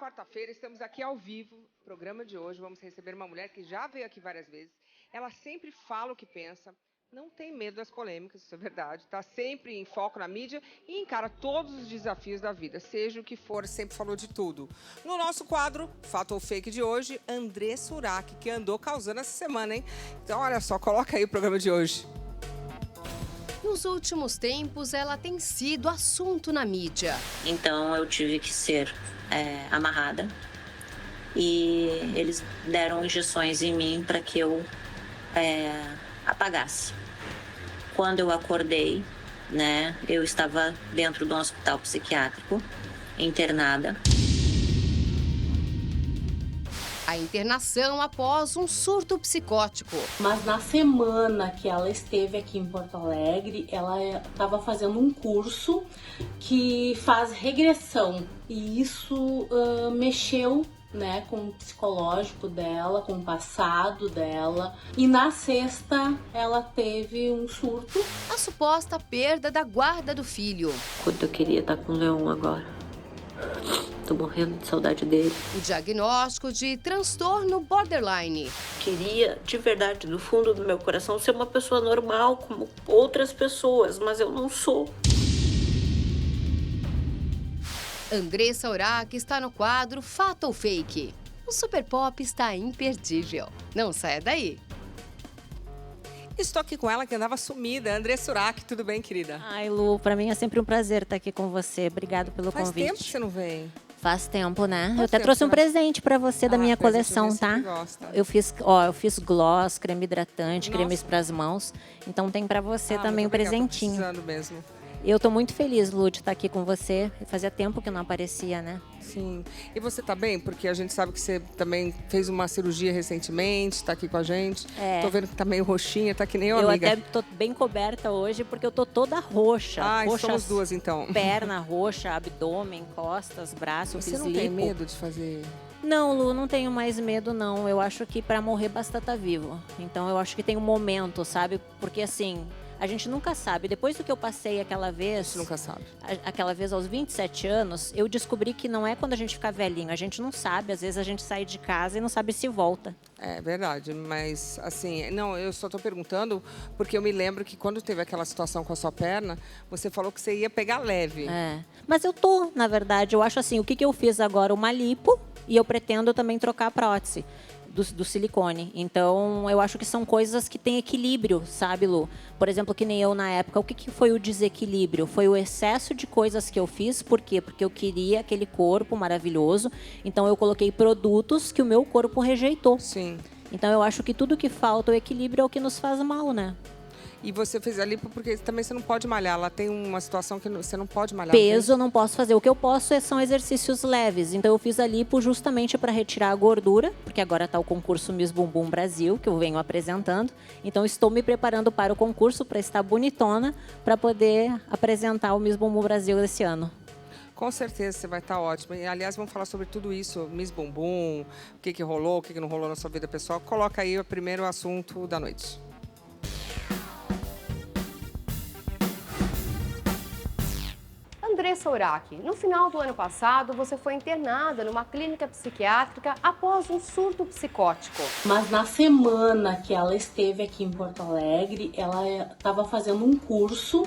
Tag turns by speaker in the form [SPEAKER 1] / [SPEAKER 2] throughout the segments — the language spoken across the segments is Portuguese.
[SPEAKER 1] quarta-feira, estamos aqui ao vivo. Programa de hoje, vamos receber uma mulher que já veio aqui várias vezes. Ela sempre fala o que pensa, não tem medo das polêmicas, isso é verdade. Está sempre em foco na mídia e encara todos os desafios da vida, seja o que for, sempre falou de tudo. No nosso quadro, Fato ou Fake de hoje, Andressa Urach, que andou causando essa semana, hein? Então, olha só, coloca aí o programa de hoje.
[SPEAKER 2] Nos últimos tempos, ela tem sido assunto na mídia.
[SPEAKER 3] Então, eu tive que ser amarrada e eles deram injeções em mim para que eu apagasse. Quando eu acordei, né, eu estava dentro de um hospital psiquiátrico, internada.
[SPEAKER 2] A internação após um surto psicótico.
[SPEAKER 4] Mas na semana que ela esteve aqui em Porto Alegre, ela estava fazendo um curso que faz regressão. E isso mexeu, né, com o psicológico dela, com o passado dela. E na sexta, ela teve um surto.
[SPEAKER 2] A suposta perda da guarda do filho.
[SPEAKER 3] Quanto eu queria estar com o Leon agora. Tô morrendo de saudade dele.
[SPEAKER 2] O diagnóstico de transtorno borderline.
[SPEAKER 3] Queria, de verdade, do fundo do meu coração, ser uma pessoa normal, como outras pessoas, mas eu não sou.
[SPEAKER 2] Andressa Urach está no quadro Fato ou Fake. O Super Pop está imperdível. Não saia daí.
[SPEAKER 1] Estou aqui com ela, que andava sumida, Andressa Urach. Tudo bem, querida?
[SPEAKER 5] Ai, Lu, pra mim é sempre um prazer estar aqui com você. Obrigado pelo
[SPEAKER 1] Faz
[SPEAKER 5] convite.
[SPEAKER 1] tempo que você não vem.
[SPEAKER 5] Faz tempo, né?
[SPEAKER 1] Quanto
[SPEAKER 5] Eu até
[SPEAKER 1] tempo
[SPEAKER 5] trouxe um
[SPEAKER 1] você vai-
[SPEAKER 5] presente pra você da minha
[SPEAKER 1] presente
[SPEAKER 5] coleção,
[SPEAKER 1] você
[SPEAKER 5] tá?
[SPEAKER 1] gosta.
[SPEAKER 5] Eu fiz gloss, creme hidratante,
[SPEAKER 1] Nossa.
[SPEAKER 5] cremes pras mãos. Então tem pra você também um
[SPEAKER 1] muito obrigada, tô
[SPEAKER 5] presentinho.
[SPEAKER 1] precisando mesmo.
[SPEAKER 5] Eu tô muito feliz, Lu, de estar aqui com você. Fazia tempo que eu não aparecia, né?
[SPEAKER 1] Sim. E você tá bem? Porque a gente sabe que você também fez uma cirurgia recentemente, tá aqui com a gente.
[SPEAKER 5] É.
[SPEAKER 1] Tô vendo que tá meio roxinha, tá que nem eu,
[SPEAKER 5] Eu
[SPEAKER 1] amiga.
[SPEAKER 5] até tô bem coberta hoje porque eu tô toda roxa.
[SPEAKER 1] Ai,
[SPEAKER 5] roxa,
[SPEAKER 1] somos duas, então.
[SPEAKER 5] Perna roxa, abdômen, costas, braço, eu
[SPEAKER 1] Você
[SPEAKER 5] fiz
[SPEAKER 1] não tem
[SPEAKER 5] lipo.
[SPEAKER 1] medo de fazer...
[SPEAKER 5] Não, Lu, não tenho mais medo, não. Eu acho que pra morrer basta estar vivo. Então eu acho que tem um momento, sabe? Porque assim, a gente nunca sabe. Depois do que eu passei aquela vez,
[SPEAKER 1] Você nunca sabe.
[SPEAKER 5] aquela vez aos 27 anos, eu descobri que não é quando a gente fica velhinho. A gente não sabe. Às vezes a gente sai de casa e não sabe se volta.
[SPEAKER 1] É verdade, mas assim, não, eu só tô perguntando porque eu me lembro que quando teve aquela situação com a sua perna, você falou que você ia pegar leve.
[SPEAKER 5] É. Mas eu tô, na verdade. Eu acho assim, o que eu fiz agora? Uma lipo e eu pretendo também trocar a prótese. Do silicone. Então, eu acho que são coisas que têm equilíbrio, sabe, Lu? Por exemplo, que nem eu na época. O que foi o desequilíbrio? Foi o excesso de coisas que eu fiz. Por quê? Porque eu queria aquele corpo maravilhoso. Então, eu coloquei produtos que o meu corpo rejeitou.
[SPEAKER 1] Sim.
[SPEAKER 5] Então, eu acho que tudo que falta, o equilíbrio é o que nos faz mal, né?
[SPEAKER 1] E você fez a lipo porque também você não pode malhar. Ela tem uma situação que você não pode malhar.
[SPEAKER 5] Peso eu não posso fazer. O que eu posso são exercícios leves. Então eu fiz a lipo justamente para retirar a gordura, porque agora está o concurso Miss Bumbum Brasil, que eu venho apresentando. Então estou me preparando para o concurso, para estar bonitona, para poder apresentar o Miss Bumbum Brasil desse ano.
[SPEAKER 1] Com certeza você vai estar ótima. E, aliás, vamos falar sobre tudo isso, Miss Bumbum, o que rolou, o que não rolou na sua vida pessoal. Coloca aí o primeiro assunto da noite.
[SPEAKER 6] Andressa Urach, no final do ano passado, você foi internada numa clínica psiquiátrica após um surto psicótico.
[SPEAKER 4] Mas na semana que ela esteve aqui em Porto Alegre, ela estava fazendo um curso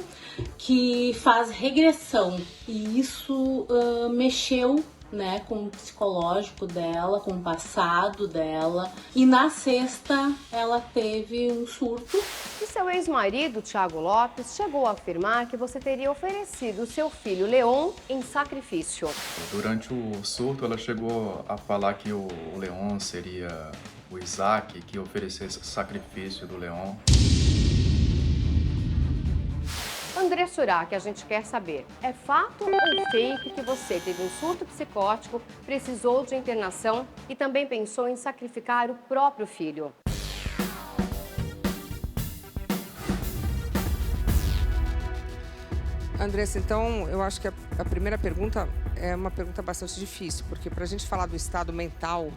[SPEAKER 4] que faz regressão. E isso mexeu, né, com o psicológico dela, com o passado dela. E na sexta, ela teve um surto.
[SPEAKER 6] E seu ex-marido, Thiago Lopes, chegou a afirmar que você teria oferecido o seu filho Leon em sacrifício.
[SPEAKER 7] Durante o surto, ela chegou a falar que o Leon seria o Isaac, que oferecesse o sacrifício do Leon.
[SPEAKER 6] Andressa Urach, a gente quer saber, é fato ou fake que você teve um surto psicótico, precisou de internação e também pensou em sacrificar o próprio filho?
[SPEAKER 1] Andressa, então, eu acho que a primeira pergunta é uma pergunta bastante difícil, porque para a gente falar do estado mental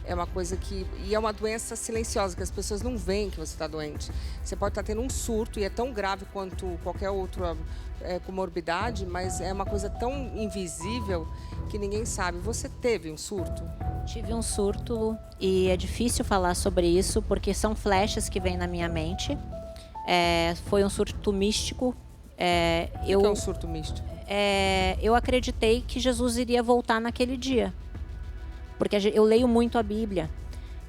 [SPEAKER 1] é uma coisa que... E é uma doença silenciosa, que as pessoas não veem que você está doente. Você pode estar tendo um surto, e é tão grave quanto qualquer outra comorbidade, mas é uma coisa tão invisível que ninguém sabe. Você teve um surto?
[SPEAKER 5] Tive um surto, Lu, e é difícil falar sobre isso, porque são flashes que vêm na minha mente. Foi um surto místico.
[SPEAKER 1] O que é um surto místico?
[SPEAKER 5] Eu acreditei que Jesus iria voltar naquele dia. Porque eu leio muito a Bíblia.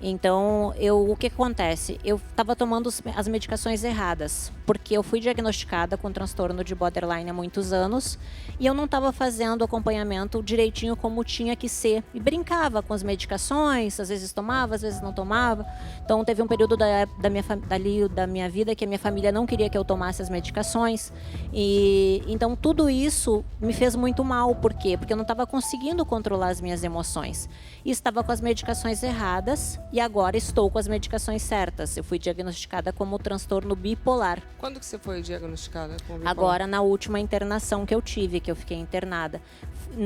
[SPEAKER 5] Então, o que acontece? Eu estava tomando as medicações erradas, porque eu fui diagnosticada com transtorno de borderline há muitos anos e eu não estava fazendo acompanhamento direitinho como tinha que ser. E brincava com as medicações, às vezes tomava, às vezes não tomava. Então, teve um período da minha vida que a minha família não queria que eu tomasse as medicações. E então, tudo isso me fez muito mal. Por quê? Porque eu não estava conseguindo controlar as minhas emoções. E estava com as medicações erradas. E agora estou com as medicações certas. Eu fui diagnosticada como transtorno bipolar.
[SPEAKER 1] Quando que você foi diagnosticada com bipolar?
[SPEAKER 5] Agora, na última internação que eu tive, que eu fiquei internada.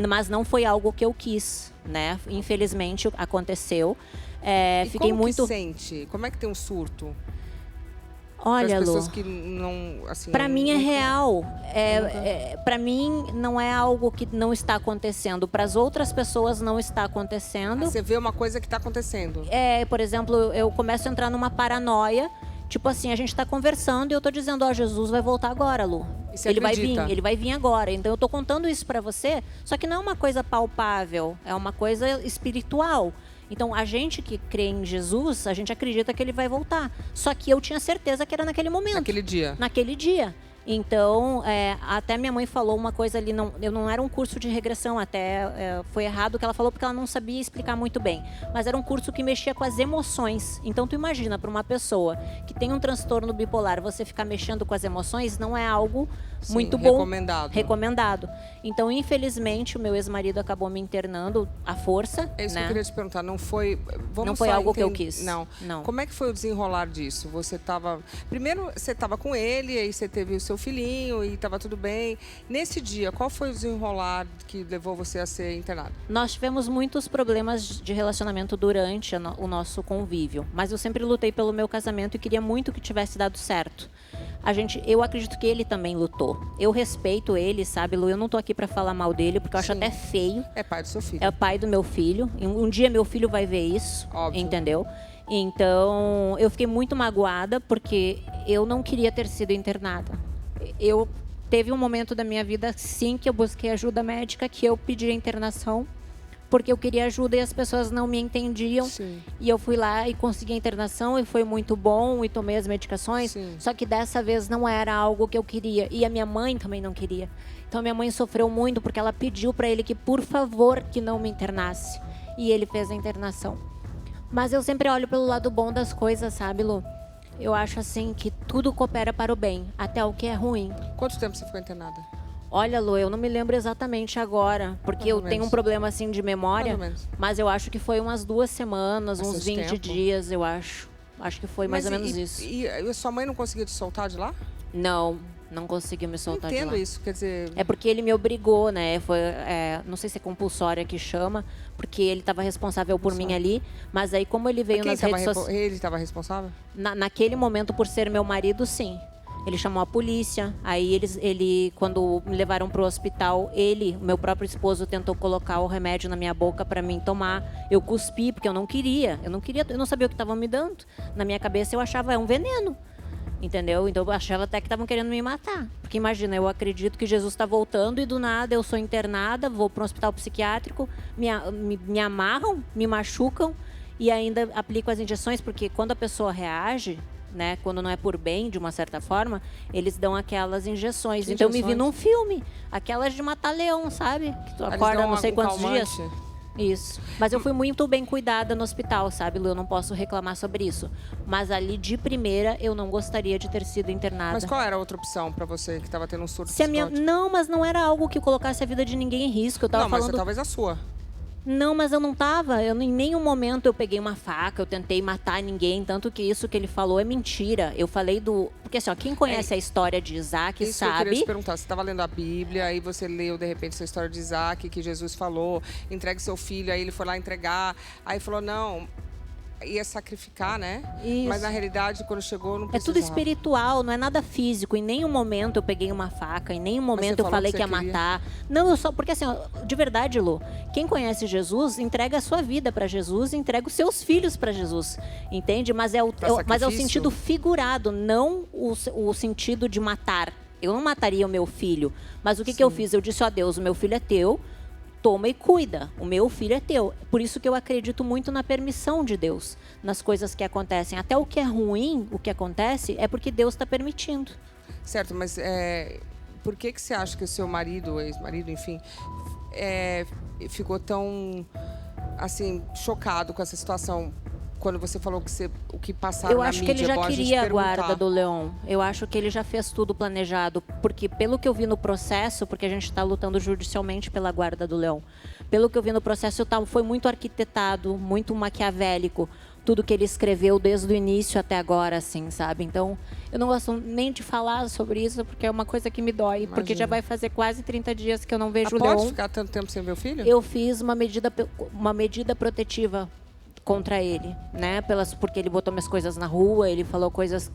[SPEAKER 5] Mas não foi algo que eu quis, né? Infelizmente, aconteceu.
[SPEAKER 1] E
[SPEAKER 5] fiquei
[SPEAKER 1] como
[SPEAKER 5] muito...
[SPEAKER 1] que sente? Como é que tem um surto?
[SPEAKER 5] Olha,
[SPEAKER 1] Lu, pessoas
[SPEAKER 5] Lu,
[SPEAKER 1] que não, assim,
[SPEAKER 5] para mim é real.
[SPEAKER 1] Para
[SPEAKER 5] mim não é algo que não está acontecendo. Para as outras pessoas não está acontecendo.
[SPEAKER 1] Você vê uma coisa que está acontecendo.
[SPEAKER 5] Por exemplo, eu começo a entrar numa paranoia. Tipo assim, a gente está conversando e eu tô dizendo, Jesus vai voltar agora, Lu. Ele vai vir agora. Então eu tô contando isso para você, só que não é uma coisa palpável, é uma coisa espiritual. Então, a gente que crê em Jesus, a gente acredita que ele vai voltar. Só que eu tinha certeza que era naquele momento.
[SPEAKER 1] Naquele dia.
[SPEAKER 5] Naquele dia. Então, até minha mãe falou uma coisa ali, eu não era um curso de regressão, foi errado o que ela falou, porque ela não sabia explicar muito bem. Mas era um curso que mexia com as emoções. Então, tu imagina, para uma pessoa que tem um transtorno bipolar, você ficar mexendo com as emoções não é algo muito bom. Recomendado. Então, infelizmente, o meu ex-marido acabou me internando à força.
[SPEAKER 1] É isso que eu queria te perguntar, não foi...
[SPEAKER 5] Não foi algo que eu quis.
[SPEAKER 1] Não. Como é que foi o desenrolar disso? Primeiro, você estava com ele, aí você teve o seu filhinho e estava tudo bem. Nesse dia, qual foi o desenrolar que levou você a ser internado?
[SPEAKER 5] Nós tivemos muitos problemas de relacionamento durante o nosso convívio, mas eu sempre lutei pelo meu casamento e queria muito que tivesse dado certo. Eu acredito que ele também lutou. Eu respeito ele, sabe, Lu? Eu não tô aqui para falar mal dele, porque eu acho até feio.
[SPEAKER 1] É pai do seu filho.
[SPEAKER 5] É o pai do meu filho. Um dia meu filho vai ver isso,
[SPEAKER 1] óbvio.
[SPEAKER 5] Entendeu? Então, eu fiquei muito magoada, porque eu não queria ter sido internada. Teve um momento da minha vida, sim, que eu busquei ajuda médica, que eu pedi a internação, porque eu queria ajuda e as pessoas não me entendiam.
[SPEAKER 1] Sim.
[SPEAKER 5] E eu fui lá e consegui a internação e foi muito bom e tomei as medicações.
[SPEAKER 1] Sim.
[SPEAKER 5] Só que dessa vez não era algo que eu queria. E a minha mãe também não queria. Então a minha mãe sofreu muito porque ela pediu para ele que, por favor, que não me internasse. E ele fez a internação. Mas eu sempre olho pelo lado bom das coisas, sabe, Lu? Eu acho assim que tudo coopera para o bem, até o que é ruim.
[SPEAKER 1] Quanto tempo você ficou internada?
[SPEAKER 5] Olha, Lu, eu não me lembro exatamente agora, porque eu tenho um problema assim de memória, mas eu acho que foi umas 2 semanas, uns 20 dias, eu acho. Acho que foi mais ou menos isso.
[SPEAKER 1] E a sua mãe não conseguiu te soltar de lá?
[SPEAKER 5] Não conseguiu me soltar de lá.
[SPEAKER 1] Entendo isso, quer dizer...
[SPEAKER 5] É porque ele me obrigou, né? Não sei se é compulsória que chama, porque ele estava responsável por mim ali, mas aí como ele veio nas redes sociais...
[SPEAKER 1] Ele estava responsável?
[SPEAKER 5] Naquele momento, por ser meu marido, sim. Ele chamou a polícia, aí quando me levaram para o hospital, o meu próprio esposo, tentou colocar o remédio na minha boca para mim tomar. Eu cuspi, porque eu não sabia o que estavam me dando. Na minha cabeça eu achava, é um veneno, entendeu? Então eu achava até que estavam querendo me matar. Porque imagina, eu acredito que Jesus está voltando e do nada eu sou internada, vou para um hospital psiquiátrico, me amarram, me machucam e ainda aplico as injeções, porque quando a pessoa reage... Né? Quando não é por bem, de uma certa forma, eles dão aquelas injeções. Então eu me vi num filme, aquelas de matar leão, sabe? Que tu acorda não sei quantos dias. Isso. Mas eu fui muito bem cuidada no hospital, sabe, Lu? Eu não posso reclamar sobre isso. Mas ali, de primeira, eu não gostaria de ter sido internada.
[SPEAKER 1] Mas qual era a outra opção pra você que estava tendo um surto
[SPEAKER 5] Não, mas não era algo que colocasse a vida de ninguém em risco. Eu tava falando...
[SPEAKER 1] mas talvez a sua.
[SPEAKER 5] Não, mas eu não tava. Em nenhum momento eu peguei uma faca, eu tentei matar ninguém. Tanto que isso que ele falou é mentira. Eu falei do... Porque assim, ó, quem conhece a história de Isaac
[SPEAKER 1] isso
[SPEAKER 5] sabe...
[SPEAKER 1] Isso eu queria te perguntar. Você estava lendo a Bíblia, aí você leu, de repente, essa história de Isaac, que Jesus falou, entregue seu filho, aí ele foi lá entregar. Aí falou, não, ia sacrificar, né?
[SPEAKER 5] Isso.
[SPEAKER 1] Mas na realidade, quando chegou, não
[SPEAKER 5] É
[SPEAKER 1] precisava.
[SPEAKER 5] tudo espiritual, não é nada físico. Em nenhum momento eu peguei uma faca, em nenhum momento eu
[SPEAKER 1] falou
[SPEAKER 5] falei
[SPEAKER 1] que
[SPEAKER 5] que ia
[SPEAKER 1] você queria.
[SPEAKER 5] matar. Não, eu só... Porque assim, ó, de verdade, Lu, quem conhece Jesus, entrega a sua vida para Jesus, entrega os seus filhos para Jesus, entende? Mas é o
[SPEAKER 1] sacrifício?
[SPEAKER 5] sentido figurado, não o sentido de matar. Eu não mataria o meu filho. Mas o que eu fiz? Eu disse, ó Deus, o meu filho é teu, toma e cuida. O meu filho é teu. Por isso que eu acredito muito na permissão de Deus, nas coisas que acontecem. Até o que é ruim, o que acontece, é porque Deus está permitindo.
[SPEAKER 1] Certo, mas por que você acha que o seu marido, ex-marido, enfim, ficou tão, assim, chocado com essa situação? Quando você falou o que passaram na mídia,
[SPEAKER 5] eu acho que ele já
[SPEAKER 1] bom,
[SPEAKER 5] queria a guarda
[SPEAKER 1] perguntar.
[SPEAKER 5] do Leon. Eu acho que ele já fez tudo planejado. Porque pelo que eu vi no processo, porque a gente está lutando judicialmente pela guarda do Leon. Pelo que eu vi no processo, foi muito arquitetado, muito maquiavélico. Tudo que ele escreveu desde o início até agora, assim, sabe? Então, eu não gosto nem de falar sobre isso, porque é uma coisa que me dói.
[SPEAKER 1] Imagina.
[SPEAKER 5] Porque já vai fazer quase 30 dias que eu não vejo o
[SPEAKER 1] Pode
[SPEAKER 5] Leon.
[SPEAKER 1] ficar tanto tempo sem ver o filho?
[SPEAKER 5] Eu fiz uma medida protetiva contra ele, né? Porque ele botou minhas coisas na rua, ele falou coisas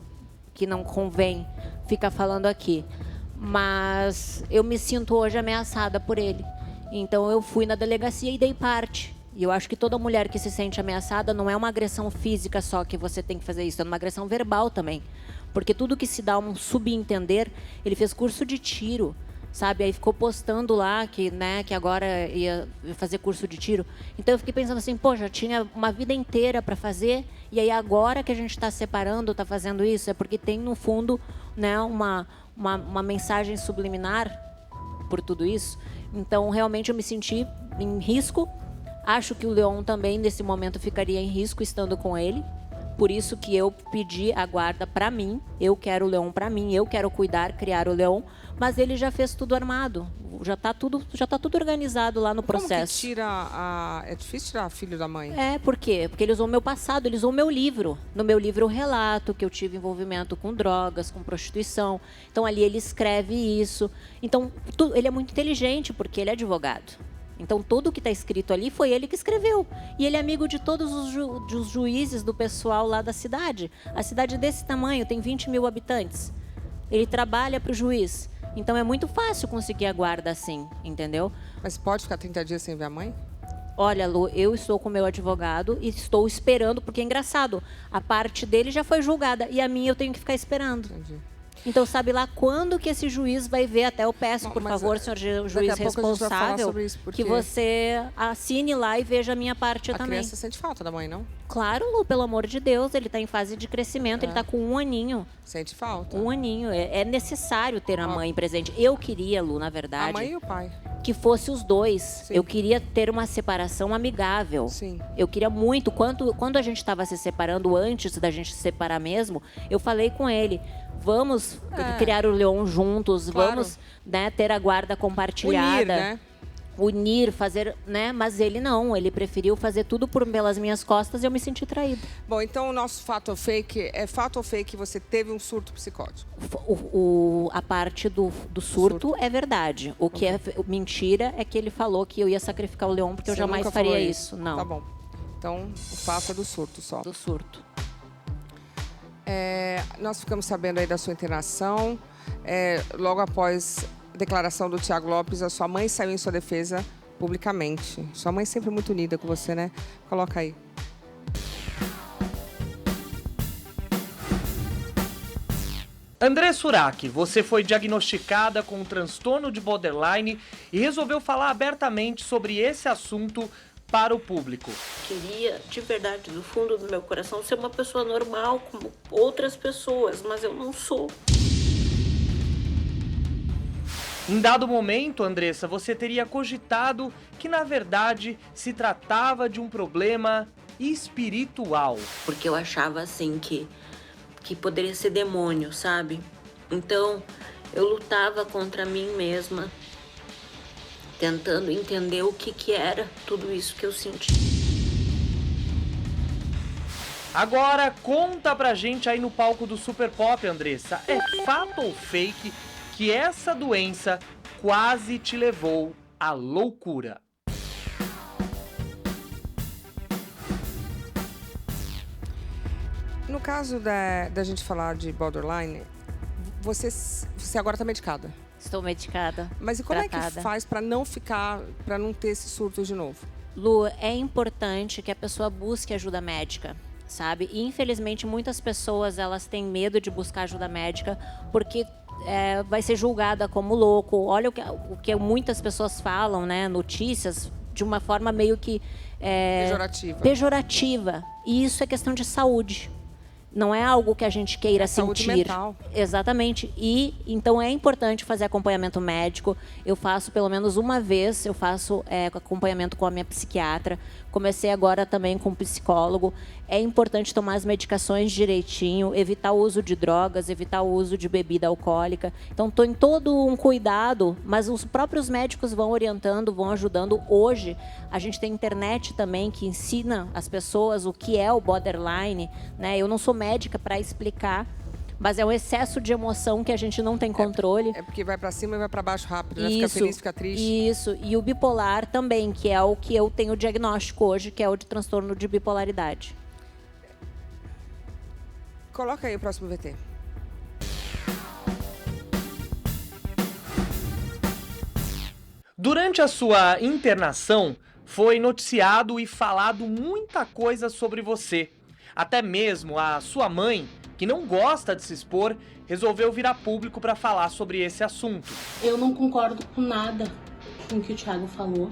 [SPEAKER 5] que não convém ficar falando aqui. Mas eu me sinto hoje ameaçada por ele. Então eu fui na delegacia e dei parte. E eu acho que toda mulher que se sente ameaçada não é uma agressão física só que você tem que fazer isso, é uma agressão verbal também. Porque tudo que se dá um subentender, ele fez curso de tiro, sabe? Aí ficou postando lá que agora ia fazer curso de tiro. Então eu fiquei pensando assim, pô, já tinha uma vida inteira para fazer, e aí agora que a gente está separando, está fazendo isso, é porque tem no fundo, né, uma mensagem subliminar por tudo isso. Então realmente eu me senti em risco. Acho que o Leon também nesse momento ficaria em risco estando com ele. Por isso que eu pedi a guarda para mim. Eu quero o Leon para mim, eu quero cuidar, criar o Leon. Mas ele já fez tudo armado. Já tá tudo organizado lá no processo.
[SPEAKER 1] Como que é difícil tirar filho da mãe?
[SPEAKER 5] Por quê? Porque ele usou o meu passado, ele usou o meu livro. No meu livro eu relato que eu tive envolvimento com drogas, com prostituição. Então ali ele escreve isso. Então ele é muito inteligente porque ele é advogado. Então, tudo o que está escrito ali foi ele que escreveu. E ele é amigo de todos os juízes do pessoal lá da cidade. A cidade desse tamanho tem 20 mil habitantes. Ele trabalha para o juiz. Então, é muito fácil conseguir a guarda assim, entendeu?
[SPEAKER 1] Mas pode ficar 30 dias sem ver a mãe?
[SPEAKER 5] Olha, Lu, eu estou com o meu advogado e estou esperando, porque é engraçado. A parte dele já foi julgada e a minha eu tenho que ficar esperando.
[SPEAKER 1] Entendi.
[SPEAKER 5] Então, sabe lá quando que esse juiz vai ver? Até eu peço, por favor, senhor juiz responsável, que você assine lá e veja a minha parte também.
[SPEAKER 1] A criança sente falta da mãe, não?
[SPEAKER 5] Claro, Lu, pelo amor de Deus, ele está em fase de crescimento, ele está com 1 aninho.
[SPEAKER 1] Sente falta.
[SPEAKER 5] 1 aninho, é necessário ter a mãe presente. Eu queria, Lu, na verdade...
[SPEAKER 1] A mãe e o pai.
[SPEAKER 5] Que fosse os dois.
[SPEAKER 1] Sim.
[SPEAKER 5] Eu queria ter uma separação amigável.
[SPEAKER 1] Sim.
[SPEAKER 5] Eu queria muito. Quando a gente estava se separando, antes da gente se separar mesmo, eu falei com ele, vamos criar o Leon juntos,
[SPEAKER 1] claro.
[SPEAKER 5] Vamos, né, ter a guarda compartilhada.
[SPEAKER 1] Unir, né?
[SPEAKER 5] Unir, fazer, né? Mas ele não, ele preferiu fazer tudo pelas minhas costas e eu me senti traída.
[SPEAKER 1] Bom, então o nosso fato ou fake, é fato ou fake que você teve um surto psicótico?
[SPEAKER 5] A parte do surto é verdade. O que é mentira é que ele falou que eu ia sacrificar o Leon porque eu jamais faria isso. Não.
[SPEAKER 1] Tá bom. Então, o fato é do surto só.
[SPEAKER 5] Do surto.
[SPEAKER 1] Nós ficamos sabendo aí da sua internação. Logo após a declaração do Thiago Lopes, a sua mãe saiu em sua defesa publicamente. Sua mãe sempre muito unida com você, né? Coloca aí.
[SPEAKER 8] Andressa Urach, você foi diagnosticada com um transtorno de borderline e resolveu falar abertamente sobre esse assunto para o público.
[SPEAKER 3] Queria, de verdade, do fundo do meu coração, ser uma pessoa normal como outras pessoas, mas eu não sou.
[SPEAKER 8] Em dado momento, Andressa, você teria cogitado que, na verdade, se tratava de um problema espiritual.
[SPEAKER 3] Porque eu achava, assim, que poderia ser demônio, sabe? Então, eu lutava contra mim mesma, tentando entender o que era tudo isso que eu senti.
[SPEAKER 8] Agora, conta pra gente aí no palco do Super Pop, Andressa. É fato ou fake que essa doença quase te levou à loucura?
[SPEAKER 1] No caso da gente falar de borderline, você agora está medicada.
[SPEAKER 5] Estou medicada.
[SPEAKER 1] Mas e como
[SPEAKER 5] tratada.
[SPEAKER 1] é que faz para não ter esse surto de novo?
[SPEAKER 5] Lu, é importante que a pessoa busque ajuda médica, sabe? E, infelizmente, muitas pessoas, elas têm medo de buscar ajuda médica porque vai ser julgada como louco. Olha o que muitas pessoas falam, né? Notícias, de uma forma meio que... pejorativa. E isso é questão de saúde. Não é algo que a gente queira sentir.
[SPEAKER 1] Saúde mental.
[SPEAKER 5] Exatamente. E então é importante fazer acompanhamento médico. Eu faço pelo menos uma vez, eu faço acompanhamento com a minha psiquiatra. Comecei agora também com um psicólogo. É importante tomar as medicações direitinho, evitar o uso de drogas, evitar o uso de bebida alcoólica. Então, estou em todo um cuidado, mas os próprios médicos vão orientando, vão ajudando. Hoje, a gente tem internet também que ensina as pessoas o que é o borderline, né? Eu não sou médica para explicar, mas é um excesso de emoção que a gente não tem controle.
[SPEAKER 1] É porque vai para cima e vai para baixo rápido, né? Fica feliz, fica triste.
[SPEAKER 5] Isso, e o bipolar também, que é o que eu tenho diagnóstico hoje, que é o de transtorno de bipolaridade.
[SPEAKER 1] Coloca aí o próximo VT.
[SPEAKER 8] Durante a sua internação, foi noticiado e falado muita coisa sobre você. Até mesmo a sua mãe, que não gosta de se expor, resolveu vir a público para falar sobre esse assunto.
[SPEAKER 4] Eu não concordo com nada com o que o Thiago falou,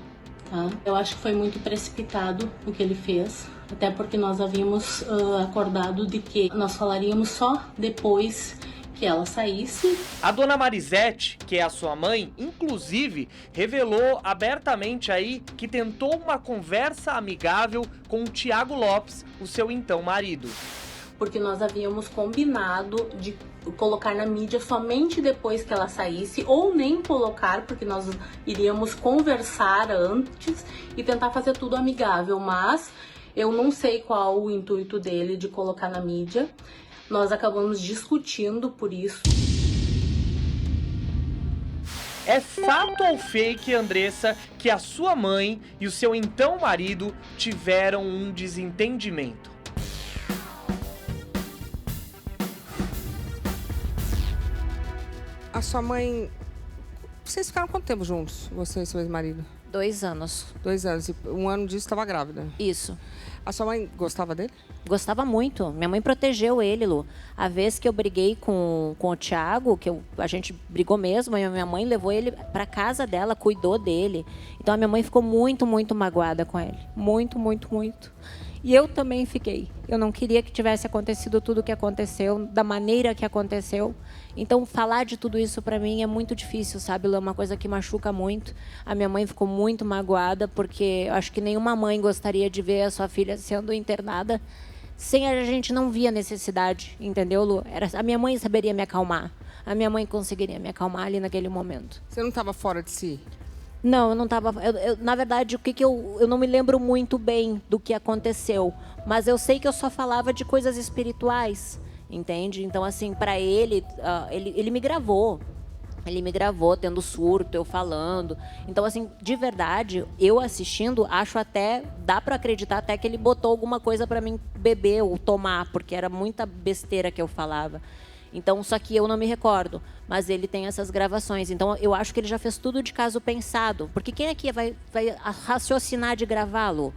[SPEAKER 4] tá? Eu acho que foi muito precipitado o que ele fez, até porque nós havíamos acordado de que nós falaríamos só depois que ela saísse.
[SPEAKER 8] A dona Marisete, que é a sua mãe, inclusive, revelou abertamente aí que tentou uma conversa amigável com o Thiago Lopes, o seu então marido.
[SPEAKER 4] Porque nós havíamos combinado de colocar na mídia somente depois que ela saísse, ou nem colocar, porque nós iríamos conversar antes e tentar fazer tudo amigável, mas eu não sei qual o intuito dele de colocar na mídia. Nós acabamos discutindo por isso.
[SPEAKER 8] É fato ou fake, Andressa, que a sua mãe e o seu então marido tiveram um desentendimento?
[SPEAKER 1] A sua mãe... Vocês ficaram quanto tempo juntos, você e seu ex-marido?
[SPEAKER 5] 2 anos.
[SPEAKER 1] 2 anos. E um ano disso estava grávida?
[SPEAKER 5] Isso.
[SPEAKER 1] A sua mãe gostava dele?
[SPEAKER 5] Gostava muito. Minha mãe protegeu ele, Lu. A vez que eu briguei com o Thiago, a gente brigou mesmo, a minha mãe levou ele para casa dela, cuidou dele. Então a minha mãe ficou muito, muito magoada com ele. Muito, muito, muito. E eu também fiquei. Eu não queria que tivesse acontecido tudo o que aconteceu, da maneira que aconteceu. Então, falar de tudo isso para mim é muito difícil, sabe? É uma coisa que machuca muito. A minha mãe ficou muito magoada, porque eu acho que nenhuma mãe gostaria de ver a sua filha sendo internada sem a gente não via necessidade, entendeu, Lu? A minha mãe saberia me acalmar. A minha mãe conseguiria me acalmar ali naquele momento.
[SPEAKER 1] Você não estava fora de si?
[SPEAKER 5] Não, eu não estava. Na verdade, eu não me lembro muito bem do que aconteceu, mas eu sei que eu só falava de coisas espirituais, entende? Então, assim, para ele me gravou. Ele me gravou tendo surto, eu falando. Então, assim, de verdade, eu assistindo, acho até, dá para acreditar até que ele botou alguma coisa para mim beber ou tomar, porque era muita besteira que eu falava. Então, só que eu não me recordo, mas ele tem essas gravações. Então, eu acho que ele já fez tudo de caso pensado. Porque quem aqui vai raciocinar de gravá-lo?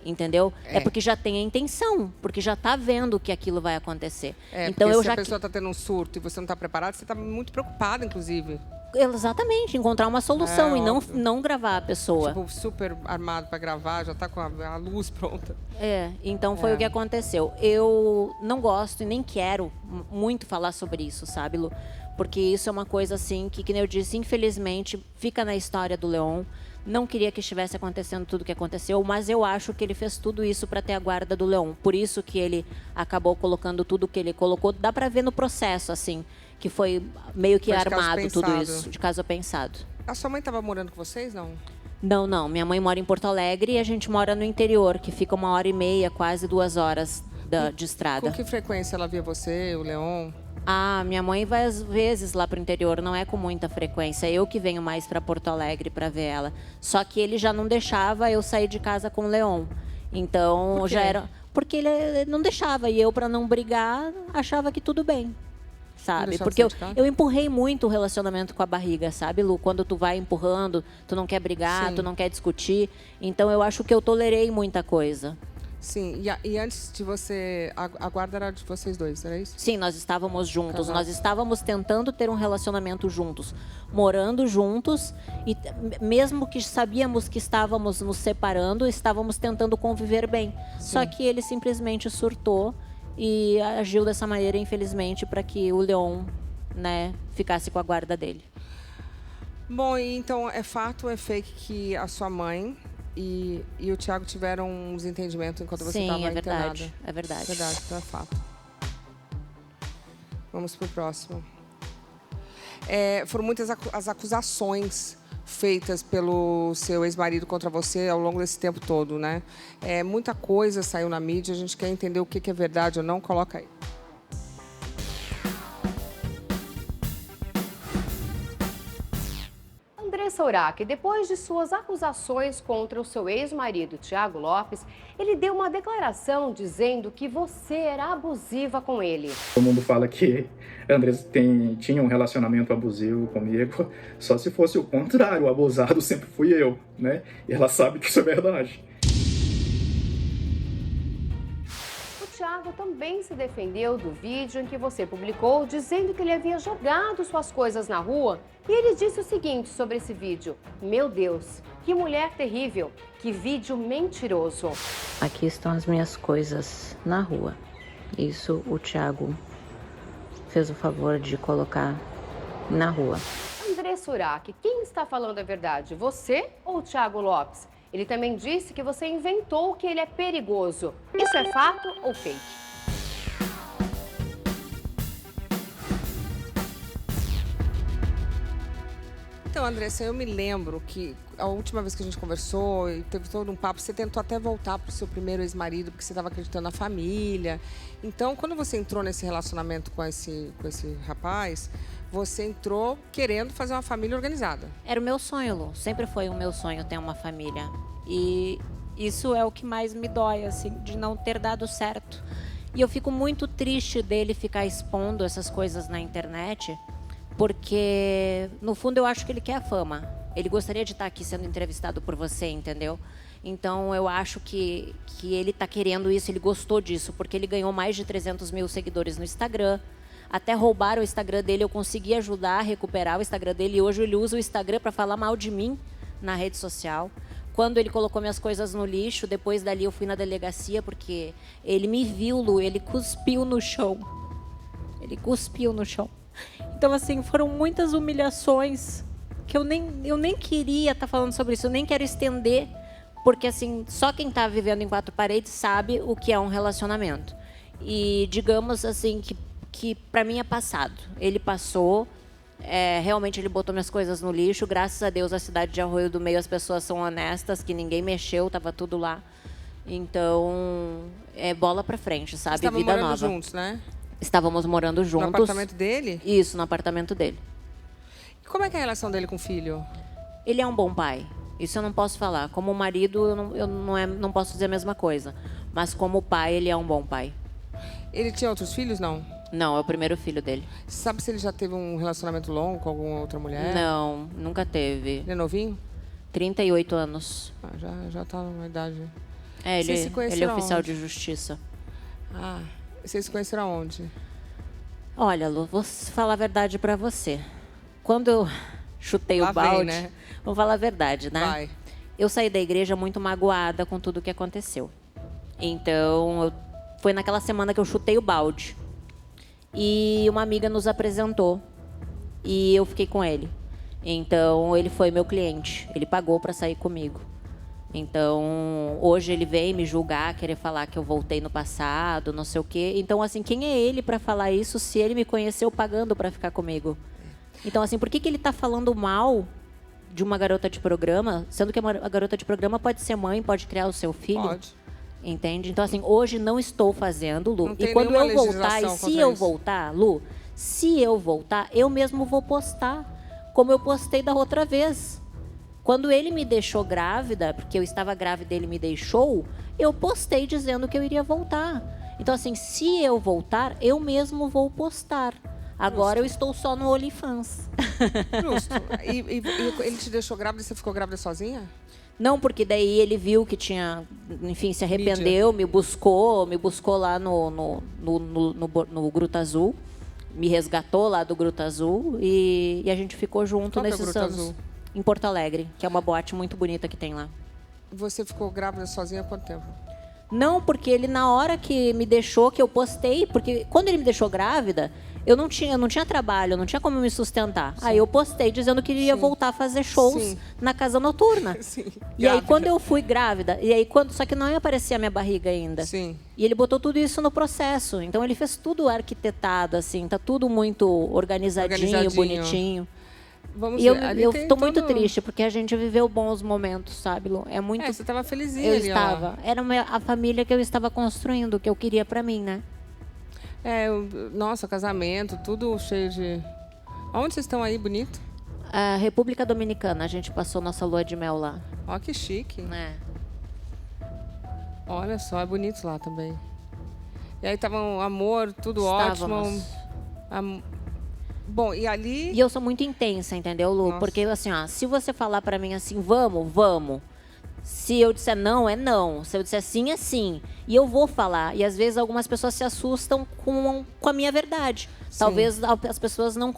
[SPEAKER 5] Entendeu? É porque já tem a intenção, porque já está vendo que aquilo vai acontecer.
[SPEAKER 1] Então, se a pessoa está tendo um surto e você não está preparado, você está muito preocupada, inclusive.
[SPEAKER 5] Exatamente, encontrar uma solução e não gravar a pessoa.
[SPEAKER 1] Tipo, super armado para gravar, já está com a luz pronta.
[SPEAKER 5] Então foi o que aconteceu. Eu não gosto e nem quero muito falar sobre isso, sabe, Lu? Porque isso é uma coisa assim que nem eu disse, infelizmente, fica na história do Leon. Não queria que estivesse acontecendo tudo o que aconteceu, mas eu acho que ele fez tudo isso para ter a guarda do Leon. Por isso que ele acabou colocando tudo que ele colocou. Dá para ver no processo, assim, que foi meio que armado tudo isso, de caso pensado.
[SPEAKER 1] A sua mãe estava morando com vocês, não?
[SPEAKER 5] Não. Minha mãe mora em Porto Alegre e a gente mora no interior, que fica 1h30, quase 2 horas de estrada.
[SPEAKER 1] Com que frequência ela via você, o Leon?
[SPEAKER 5] Minha mãe vai às vezes lá pro interior, não é com muita frequência. Eu que venho mais para Porto Alegre para ver ela. Só que ele já não deixava eu sair de casa com o Leon. Então, já era... porque ele não deixava. E eu, para não brigar, achava que tudo bem. Sabe?
[SPEAKER 1] deixava
[SPEAKER 5] Porque
[SPEAKER 1] você
[SPEAKER 5] eu empurrei muito o relacionamento com a barriga, sabe, Lu? Quando tu vai empurrando, tu não quer brigar,
[SPEAKER 1] Sim.
[SPEAKER 5] tu não quer discutir. Então eu acho que eu tolerei muita coisa.
[SPEAKER 1] Sim, e antes de você... A guarda era de vocês dois, era isso?
[SPEAKER 5] Sim, nós estávamos juntos.
[SPEAKER 1] Casados.
[SPEAKER 5] Nós estávamos tentando ter um relacionamento juntos, morando juntos. E mesmo que sabíamos que estávamos nos separando, estávamos tentando conviver bem. Só que ele simplesmente surtou e agiu dessa maneira, infelizmente, para que o Leon, né, ficasse com a guarda dele.
[SPEAKER 1] Bom, e então é fato ou é fake que a sua mãe e o Thiago tiveram um desentendimento enquanto você
[SPEAKER 5] Sim,
[SPEAKER 1] estava
[SPEAKER 5] é
[SPEAKER 1] internada?
[SPEAKER 5] verdade. É verdade.
[SPEAKER 1] Verdade, então é fato. Vamos pro próximo. Foram muitas as acusações feitas pelo seu ex-marido contra você ao longo desse tempo todo, né? Muita coisa saiu na mídia, a gente quer entender o que é verdade ou não, coloca aí.
[SPEAKER 6] Andressa Urach, depois de suas acusações contra o seu ex-marido, Thiago Lopes, ele deu uma declaração dizendo que você era abusiva com ele.
[SPEAKER 9] Todo mundo fala que a Andressa tinha um relacionamento abusivo comigo, só se fosse o contrário, o abusado sempre fui eu, né? E ela sabe que isso é verdade.
[SPEAKER 6] O Thiago também se defendeu do vídeo em que você publicou, dizendo que ele havia jogado suas coisas na rua. E ele disse o seguinte sobre esse vídeo: meu Deus, que mulher terrível, que vídeo mentiroso.
[SPEAKER 3] Aqui estão as minhas coisas na rua. Isso o Thiago fez o favor de colocar na rua.
[SPEAKER 6] Andressa Urach, quem está falando a verdade, você ou o Thiago Lopes? Ele também disse que você inventou que ele é perigoso. Isso é fato ou fake?
[SPEAKER 1] Então, Andressa, eu me lembro que a última vez que a gente conversou e teve todo um papo, você tentou até voltar para o seu primeiro ex-marido porque você estava acreditando na família. Então, quando você entrou nesse relacionamento com esse rapaz, você entrou querendo fazer uma família organizada.
[SPEAKER 5] Era o meu sonho, Lu. Sempre foi o meu sonho ter uma família. E isso é o que mais me dói, assim, de não ter dado certo. E eu fico muito triste dele ficar expondo essas coisas na internet, porque, no fundo, eu acho que ele quer a fama. Ele gostaria de estar aqui sendo entrevistado por você, entendeu? Então, eu acho que ele está querendo isso, ele gostou disso, porque ele ganhou mais de 300 mil seguidores no Instagram. Até roubaram o Instagram dele, eu consegui ajudar a recuperar o Instagram dele. E hoje ele usa o Instagram para falar mal de mim na rede social. Quando ele colocou minhas coisas no lixo, depois dali eu fui na delegacia, porque ele me viu, Lu, ele cuspiu no chão. Ele cuspiu no chão. Então, assim, foram muitas humilhações que eu nem queria estar falando sobre isso, eu nem quero estender, porque, assim, só quem está vivendo em quatro paredes sabe o que é um relacionamento. E, digamos, assim, que para mim é passado. Ele passou, realmente ele botou minhas coisas no lixo, graças a Deus a cidade de Arroio do Meio, as pessoas são honestas, que ninguém mexeu, estava tudo lá. Então, bola para frente, sabe?
[SPEAKER 1] Vocês estavam
[SPEAKER 5] vida
[SPEAKER 1] morando
[SPEAKER 5] nova.
[SPEAKER 1] juntos, né?
[SPEAKER 5] Estávamos morando juntos.
[SPEAKER 1] No apartamento dele?
[SPEAKER 5] Isso, no apartamento dele.
[SPEAKER 1] E como é que é a relação dele com o filho?
[SPEAKER 5] Ele é um bom pai. Isso eu não posso falar. Como marido, eu não posso dizer a mesma coisa. Mas como pai, ele é um bom pai.
[SPEAKER 1] Ele tinha outros filhos, não?
[SPEAKER 5] Não, é o primeiro filho dele.
[SPEAKER 1] Você sabe se ele já teve um relacionamento longo com alguma outra mulher?
[SPEAKER 5] Não, nunca teve.
[SPEAKER 1] Ele é novinho?
[SPEAKER 5] 38 anos.
[SPEAKER 1] Já tá numa idade.
[SPEAKER 5] Ele
[SPEAKER 1] Vocês se
[SPEAKER 5] é
[SPEAKER 1] conheceram
[SPEAKER 5] oficial
[SPEAKER 1] aonde?
[SPEAKER 5] de justiça.
[SPEAKER 1] Vocês se conheceram aonde?
[SPEAKER 5] Olha, Lu, vou falar a verdade pra você. Quando eu chutei
[SPEAKER 1] Lá
[SPEAKER 5] o balde,
[SPEAKER 1] vem, né?
[SPEAKER 5] vou falar a verdade, né?
[SPEAKER 1] Vai.
[SPEAKER 5] Eu saí da igreja muito magoada com tudo que aconteceu. Então, foi naquela semana que eu chutei o balde. E uma amiga nos apresentou. E eu fiquei com ele. Então, ele foi meu cliente. Ele pagou para sair comigo. Então, hoje ele vem me julgar, querer falar que eu voltei no passado, não sei o quê. Então, assim, quem é ele para falar isso se ele me conheceu pagando para ficar comigo? Então, assim, por que ele está falando mal de uma garota de programa, sendo que a garota de programa pode ser mãe, pode criar o seu filho?
[SPEAKER 1] Pode.
[SPEAKER 5] Entende? Então, assim, hoje não estou fazendo, Lu.
[SPEAKER 1] Não tem
[SPEAKER 5] E quando
[SPEAKER 1] nenhuma
[SPEAKER 5] eu voltar, e
[SPEAKER 1] legislação
[SPEAKER 5] se
[SPEAKER 1] contra
[SPEAKER 5] eu
[SPEAKER 1] isso.
[SPEAKER 5] voltar, Lu, se eu voltar, eu mesmo vou postar, como eu postei da outra vez. Quando ele me deixou grávida, porque eu estava grávida e ele me deixou, eu postei dizendo que eu iria voltar. Então, assim, se eu voltar, eu mesmo vou postar. Agora eu estou só no OnlyFans.
[SPEAKER 1] Justo. E ele te deixou grávida e você ficou grávida sozinha?
[SPEAKER 5] Não, porque daí ele viu que tinha, enfim, se arrependeu, me buscou lá no Gruta Azul, me resgatou lá do Gruta Azul e a gente ficou junto nesses anos. Azul? Em Porto Alegre, que é uma boate muito bonita que tem lá.
[SPEAKER 1] Você ficou grávida sozinha há quanto tempo?
[SPEAKER 5] Não, porque ele na hora que me deixou, que eu postei, porque quando ele me deixou grávida, eu não tinha trabalho, eu não tinha como me sustentar. Sim. Aí eu postei dizendo que iria voltar a fazer shows na casa noturna. Sim. E aí quando eu fui grávida, só que não ia aparecer a minha barriga ainda. Sim. E ele botou tudo isso no processo. Então ele fez tudo arquitetado, assim, tá tudo muito organizadinho. Bonitinho.
[SPEAKER 1] Vamos
[SPEAKER 5] e eu tô muito triste, porque a gente viveu bons momentos, sabe, Lu? É muito.
[SPEAKER 1] Você estava felizinha
[SPEAKER 5] eu
[SPEAKER 1] ali,
[SPEAKER 5] estava. Ó. Era a família que eu estava construindo, que eu queria para mim, né?
[SPEAKER 1] Nossa, casamento, tudo cheio de... Onde vocês estão aí, bonito?
[SPEAKER 5] A República Dominicana, a gente passou nossa lua de mel lá.
[SPEAKER 1] Ó, que chique. Olha só, é bonito lá também. E aí tava um amor, tudo ótimo. Bom, e ali...
[SPEAKER 5] E eu sou muito intensa, entendeu, Lu? Nossa. Porque, assim, ó, se você falar pra mim assim, vamos. Se eu disser não, é não. Se eu disser sim, é sim. E eu vou falar. E, às vezes, algumas pessoas se assustam com a minha verdade. Sim. Talvez as pessoas não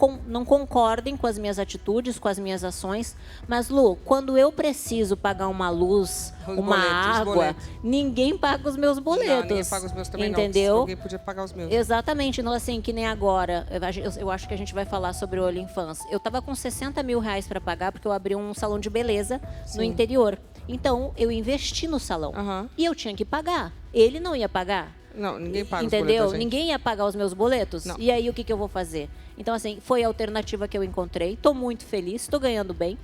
[SPEAKER 5] concordem com as minhas atitudes, com as minhas ações. Mas, Lu, quando eu preciso pagar uma luz, água, ninguém paga os meus boletos. Não, ninguém
[SPEAKER 1] paga os meus também,
[SPEAKER 5] entendeu?
[SPEAKER 1] Não. Alguém podia pagar os meus.
[SPEAKER 5] Exatamente. Então, assim, que nem agora. Eu acho que a gente vai falar sobre o OnlyFans. Eu tava com 60 mil reais para pagar, porque eu abri um salão de beleza no interior. Então, eu investi no salão. E eu tinha que pagar. Ele não ia pagar.
[SPEAKER 1] Não, ninguém paga
[SPEAKER 5] entendeu?
[SPEAKER 1] Os boletos, gente.
[SPEAKER 5] Ninguém ia pagar os meus boletos. Não. E aí, o que eu vou fazer? Então, assim, foi a alternativa que eu encontrei. Estou muito feliz, estou ganhando bem.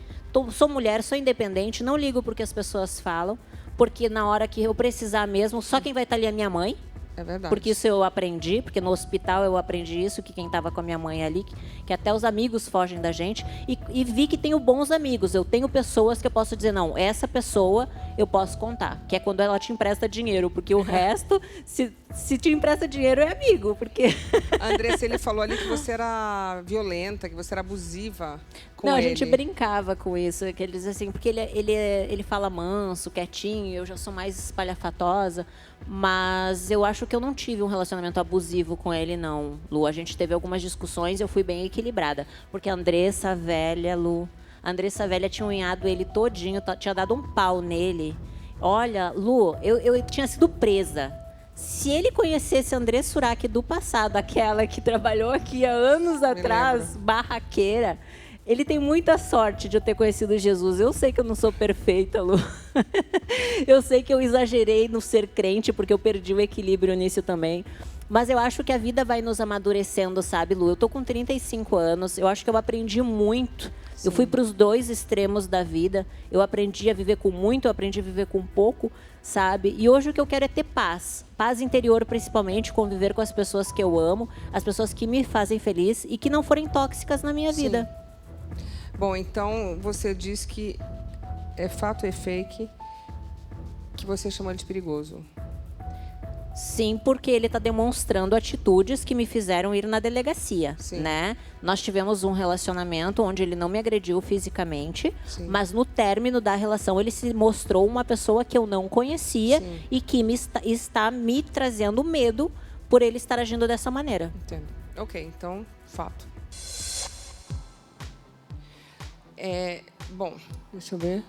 [SPEAKER 5] Sou mulher, sou independente, não ligo porque as pessoas falam. Porque na hora que eu precisar mesmo, só quem vai estar ali é minha mãe.
[SPEAKER 1] É verdade.
[SPEAKER 5] Porque isso eu aprendi, porque no hospital eu aprendi isso, que quem estava com a minha mãe ali, que até os amigos fogem da gente. E vi que tenho bons amigos. Eu tenho pessoas que eu posso dizer, não, essa pessoa eu posso contar. Que é quando ela te empresta dinheiro, porque o resto, se te empresta dinheiro, é amigo. Porque...
[SPEAKER 1] Andressa, ele falou ali que você era violenta, que você era abusiva com ele.
[SPEAKER 5] Não, a gente brincava com isso. Que ele diz assim, porque ele fala manso, quietinho, eu já sou mais espalhafatosa. Mas eu acho que eu não tive um relacionamento abusivo com ele, não, Lu. A gente teve algumas discussões e eu fui bem equilibrada. Porque a Andressa velha, Lu... A Andressa velha tinha unhado ele todinho, tinha dado um pau nele. Olha, Lu, eu tinha sido presa. Se ele conhecesse a Andressa Urach do passado, aquela que trabalhou aqui há anos atrás, barraqueira... Ele tem muita sorte de eu ter conhecido Jesus. Eu sei que eu não sou perfeita, Lu. Eu sei que eu exagerei no ser crente, porque eu perdi o equilíbrio nisso também. Mas eu acho que a vida vai nos amadurecendo, sabe, Lu? Eu tô com 35 anos, eu acho que eu aprendi muito. Sim. Eu fui para os dois extremos da vida. Eu aprendi a viver com muito, eu aprendi a viver com pouco, sabe? E hoje o que eu quero é ter paz. Paz interior, principalmente, conviver com as pessoas que eu amo, as pessoas que me fazem feliz e que não forem tóxicas na minha vida.
[SPEAKER 1] Bom, então você diz que é fato ou é fake que você chama ele de perigoso?
[SPEAKER 5] Sim, porque ele está demonstrando atitudes que me fizeram ir na delegacia, né? Nós tivemos um relacionamento onde ele não me agrediu fisicamente, mas no término da relação ele se mostrou uma pessoa que eu não conhecia e que está me trazendo medo por ele estar agindo dessa maneira.
[SPEAKER 1] Entendo. Ok, então, fato. Bom, deixa eu ver.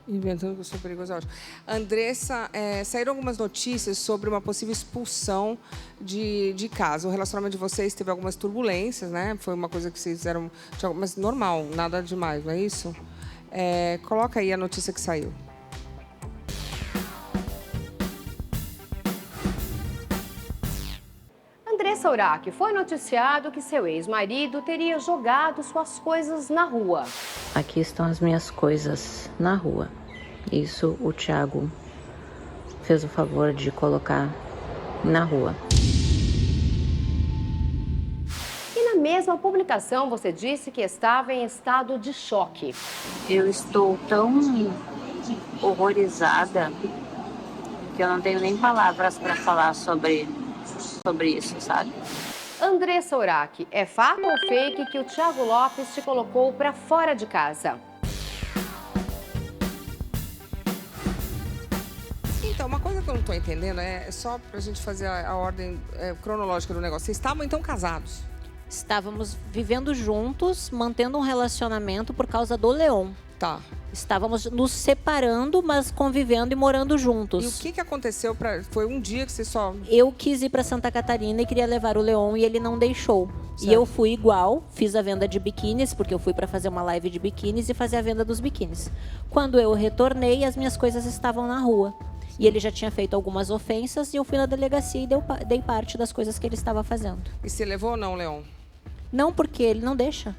[SPEAKER 1] Inventando que eu sou perigosa, ótimo. Andressa, saíram algumas notícias sobre uma possível expulsão de casa. O relacionamento de vocês teve algumas turbulências, né? Foi uma coisa que vocês fizeram, mas normal, nada demais, não é isso? Coloca aí a notícia que saiu.
[SPEAKER 6] Andressa Urach, foi noticiado que seu ex-marido teria jogado suas coisas na rua.
[SPEAKER 3] Aqui estão as minhas coisas na rua. Isso o Thiago fez o favor de colocar na rua.
[SPEAKER 6] E na mesma publicação você disse que estava em estado de choque.
[SPEAKER 3] Eu estou tão horrorizada que eu não tenho nem palavras para falar sobre isso, sabe?
[SPEAKER 6] Andressa Urach, é fato ou fake que o Thiago Lopes te colocou para fora de casa?
[SPEAKER 1] Então, uma coisa que eu não tô entendendo é só pra gente fazer a ordem cronológica do negócio. Vocês estavam, então, casados?
[SPEAKER 5] Estávamos vivendo juntos, mantendo um relacionamento por causa do Leon.
[SPEAKER 1] Tá.
[SPEAKER 5] Estávamos nos separando, mas convivendo e morando juntos.
[SPEAKER 1] E o que aconteceu? Foi um dia que você só...
[SPEAKER 5] Eu quis ir para Santa Catarina e queria levar o Leon e ele não deixou.
[SPEAKER 1] Certo.
[SPEAKER 5] E eu fui igual, fiz a venda de biquínis, porque eu fui para fazer uma live de biquínis e fazer a venda dos biquínis. Quando eu retornei, as minhas coisas estavam na rua. E ele já tinha feito algumas ofensas e eu fui na delegacia e dei parte das coisas que ele estava fazendo.
[SPEAKER 1] E você levou ou não, Leon?
[SPEAKER 5] Não, porque ele não deixa.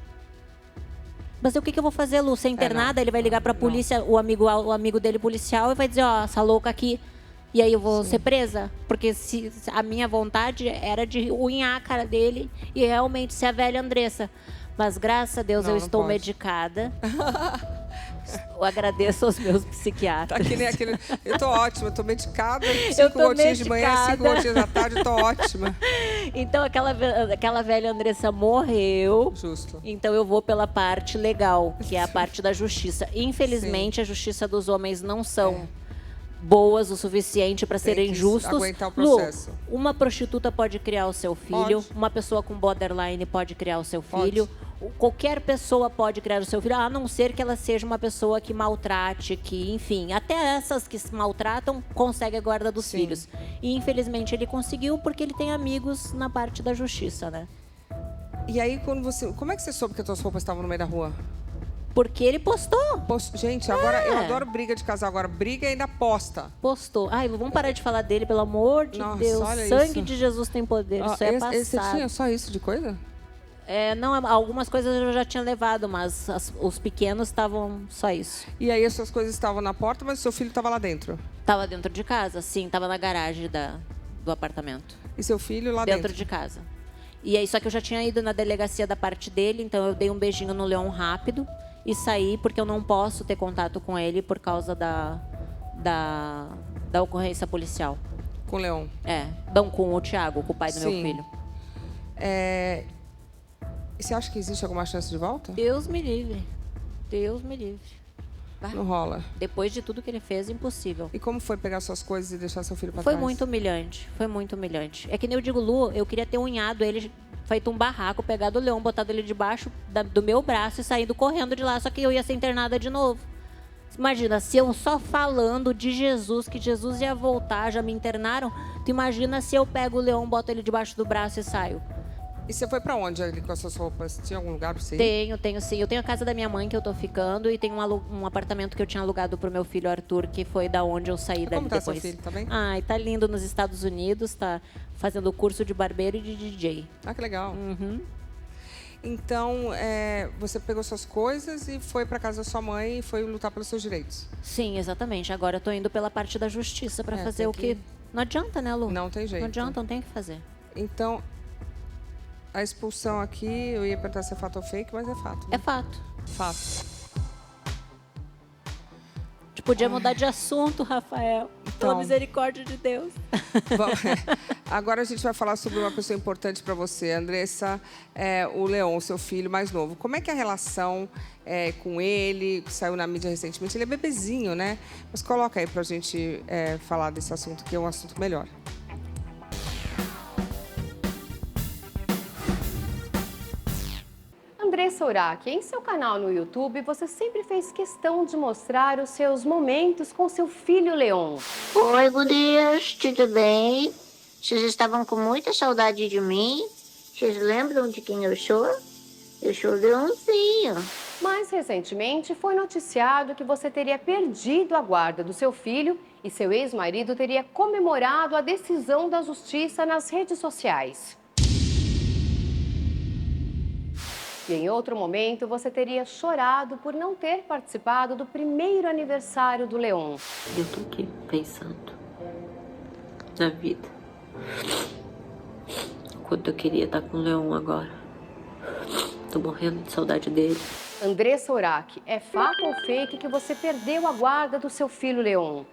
[SPEAKER 5] Mas o que eu vou fazer, Lu? Ser internada, ele vai ligar pra polícia, o amigo dele policial, e vai dizer, ó, essa louca aqui. E aí eu vou ser presa? Porque a minha vontade era de unhar a cara dele e realmente ser a velha Andressa. Mas graças a Deus eu estou medicada. Eu agradeço aos meus psiquiatras.
[SPEAKER 1] Tá que nem aquele... Eu tô ótima, eu tô medicada. 5 gotinhas de manhã, 5 gotinhas da tarde, eu tô ótima.
[SPEAKER 5] Então aquela velha Andressa morreu.
[SPEAKER 1] Justo.
[SPEAKER 5] Então eu vou pela parte legal, que é a parte da justiça. Infelizmente, a justiça dos homens não são boas o suficiente para serem justos.
[SPEAKER 1] Aguentar o processo.
[SPEAKER 5] Lu, uma prostituta pode criar o seu filho, uma pessoa com borderline pode criar o seu filho. Qualquer pessoa pode criar o seu filho, a não ser que ela seja uma pessoa que maltrate, que, enfim, até essas que se maltratam conseguem a guarda dos filhos. E infelizmente ele conseguiu porque ele tem amigos na parte da justiça, né?
[SPEAKER 1] E aí, como é que você soube que as suas roupas estavam no meio da rua?
[SPEAKER 5] Porque ele postou.
[SPEAKER 1] Gente, agora eu adoro briga de casal. Agora, briga e ainda posta.
[SPEAKER 5] Postou. Ai, vamos parar de falar dele, pelo amor de Deus. Sangue de Jesus tem poder. Isso é passado.
[SPEAKER 1] Você tinha só isso de coisa?
[SPEAKER 5] Não, algumas coisas eu já tinha levado, mas os pequenos estavam só isso.
[SPEAKER 1] E aí as suas coisas estavam na porta, mas o seu filho estava lá dentro?
[SPEAKER 5] Estava dentro de casa, sim. Estava na garagem do apartamento.
[SPEAKER 1] E seu filho lá dentro?
[SPEAKER 5] Dentro de casa. E aí, só que eu já tinha ido na delegacia da parte dele, então eu dei um beijinho no Leon rápido e saí, porque eu não posso ter contato com ele por causa da ocorrência policial.
[SPEAKER 1] Com o Leon?
[SPEAKER 5] Não, com o Thiago, com o pai do meu filho.
[SPEAKER 1] Você acha que existe alguma chance de volta?
[SPEAKER 5] Deus me livre. Deus me livre.
[SPEAKER 1] Não rola.
[SPEAKER 5] Depois de tudo que ele fez, impossível.
[SPEAKER 1] E como foi pegar suas coisas e deixar seu filho pra
[SPEAKER 5] trás?
[SPEAKER 1] Foi
[SPEAKER 5] muito humilhante. Foi muito humilhante. É que nem eu digo, Lu, eu queria ter unhado ele, feito um barraco, pegado o Leão, botado ele debaixo do meu braço e saído correndo de lá, só que eu ia ser internada de novo. Imagina, se eu só falando de Jesus, que Jesus ia voltar, já me internaram, tu imagina se eu pego o Leão, boto ele debaixo do braço e saio.
[SPEAKER 1] E você foi pra onde ali com as suas roupas? Tinha algum lugar pra você ir?
[SPEAKER 5] Tenho sim. Eu tenho a casa da minha mãe que eu tô ficando e tenho um apartamento que eu tinha alugado pro meu filho Arthur, que foi da onde eu saí dali depois.
[SPEAKER 1] Como tá seu filho? Tá bem?
[SPEAKER 5] Ai, tá lindo nos Estados Unidos, tá fazendo curso de barbeiro e de DJ.
[SPEAKER 1] Ah, que legal.
[SPEAKER 5] Uhum.
[SPEAKER 1] Então, você pegou suas coisas e foi pra casa da sua mãe e foi lutar pelos seus direitos?
[SPEAKER 5] Sim, exatamente. Agora eu tô indo pela parte da justiça pra fazer o que... Não adianta, né, Lu?
[SPEAKER 1] Não tem jeito.
[SPEAKER 5] Não adianta, não tem o que fazer.
[SPEAKER 1] Então... A expulsão aqui, eu ia perguntar se é fato ou fake, mas é fato. Né?
[SPEAKER 5] É fato.
[SPEAKER 1] Fato.
[SPEAKER 5] A gente podia mudar de assunto, Rafael. Pela misericórdia de Deus.
[SPEAKER 1] Bom, agora a gente vai falar sobre uma pessoa importante para você, Andressa, o Leon, seu filho mais novo. Como é que é a relação com ele, que saiu na mídia recentemente? Ele é bebezinho, né? Mas coloca aí pra gente falar desse assunto, que é um assunto melhor.
[SPEAKER 6] Andressa Urach, em seu canal no YouTube, você sempre fez questão de mostrar os seus momentos com seu filho Leon.
[SPEAKER 10] Oi, gurias, tudo bem? Vocês estavam com muita saudade de mim? Vocês lembram de quem eu sou? Eu sou o Leonzinho.
[SPEAKER 6] Mais recentemente, foi noticiado que você teria perdido a guarda do seu filho e seu ex-marido teria comemorado a decisão da justiça nas redes sociais. E em outro momento, você teria chorado por não ter participado do primeiro aniversário do Leon.
[SPEAKER 3] Eu tô aqui pensando na vida. Quanto eu queria estar com o Leon agora. Tô morrendo de saudade dele.
[SPEAKER 6] Andressa Urach, é fato ou fake que você perdeu a guarda do seu filho Leon?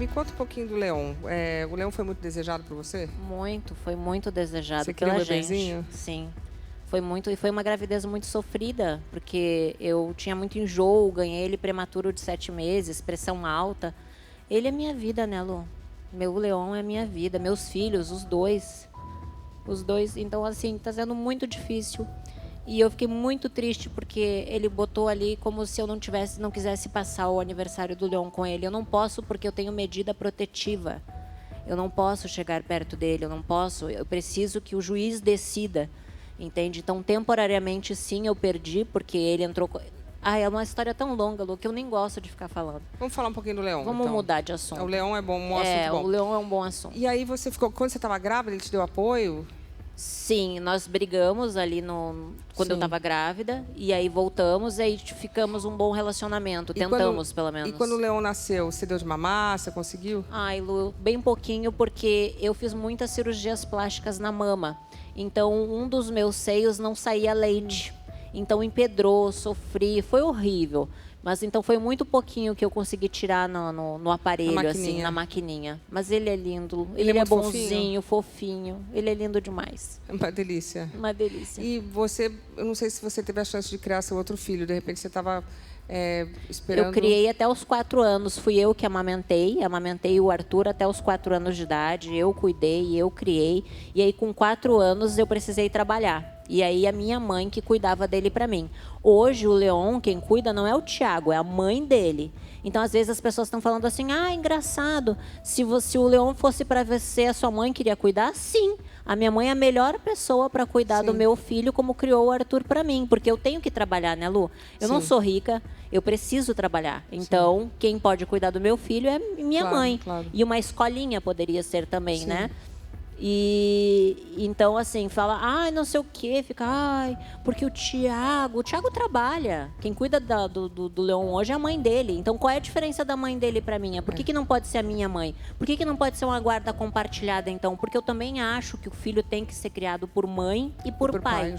[SPEAKER 1] Me conta um pouquinho do Leon. O Leon foi muito desejado por você?
[SPEAKER 5] Muito, foi muito desejado
[SPEAKER 1] Você
[SPEAKER 5] pela
[SPEAKER 1] queria um
[SPEAKER 5] gente.
[SPEAKER 1] bebezinho?
[SPEAKER 5] Sim. Foi muito, e foi uma gravidez muito sofrida, porque eu tinha muito enjoo, ganhei ele prematuro de 7 meses, pressão alta. Ele é minha vida, né, Lu? Meu Leon é minha vida, meus filhos, os dois. Os dois, então assim, tá sendo muito difícil. E eu fiquei muito triste porque ele botou ali como se eu não quisesse passar o aniversário do Leon com ele. Eu não posso porque eu tenho medida protetiva. Eu não posso chegar perto dele, eu preciso que o juiz decida. Entende? Então, temporariamente, sim, eu perdi, porque ele entrou... é uma história tão longa, Lu, que eu nem gosto de ficar falando.
[SPEAKER 1] Vamos falar um pouquinho do Leon,
[SPEAKER 5] Vamos
[SPEAKER 1] então.
[SPEAKER 5] mudar de assunto.
[SPEAKER 1] O Leon é bom, um assunto bom.
[SPEAKER 5] O Leon é um bom assunto.
[SPEAKER 1] E aí você ficou... Quando você estava grávida, ele te deu apoio?
[SPEAKER 5] Sim, nós brigamos ali quando eu estava grávida, e aí voltamos, e aí ficamos um bom relacionamento, tentamos pelo menos.
[SPEAKER 1] E quando o Leon nasceu, você deu de mamar, você conseguiu?
[SPEAKER 5] Ai, Lu, bem pouquinho, porque eu fiz muitas cirurgias plásticas na mama. Então, um dos meus seios não saía leite. Então, empedrou, sofri, foi horrível. Mas então foi muito pouquinho que eu consegui tirar no aparelho, assim, na maquininha. Mas ele é lindo, ele é bonzinho, fofinho. Ele é lindo demais.
[SPEAKER 1] É uma delícia.
[SPEAKER 5] Uma delícia.
[SPEAKER 1] E você, eu não sei se você teve a chance de criar seu outro filho, de repente você estava esperando...
[SPEAKER 5] Eu criei até os 4 anos, fui eu que amamentei o Arthur até os 4 anos de idade, eu cuidei, eu criei. E aí com 4 anos eu precisei trabalhar. E aí a minha mãe que cuidava dele para mim. Hoje o Leon, quem cuida não é o Thiago, é a mãe dele. Então às vezes as pessoas estão falando assim, engraçado, se o Leon fosse para você, a sua mãe queria cuidar? Sim, a minha mãe é a melhor pessoa para cuidar do meu filho, como criou o Arthur para mim, porque eu tenho que trabalhar, né, Lu? Eu não sou rica, eu preciso trabalhar. Então quem pode cuidar do meu filho é minha mãe. Claro. E uma escolinha poderia ser também, né? E então, assim, fala, não sei o quê, fica, porque o Thiago trabalha. Quem cuida do Leon hoje é a mãe dele. Então, qual é a diferença da mãe dele para minha? Por que não pode ser a minha mãe? Por que não pode ser uma guarda compartilhada, então? Porque eu também acho que o filho tem que ser criado por mãe e por pai.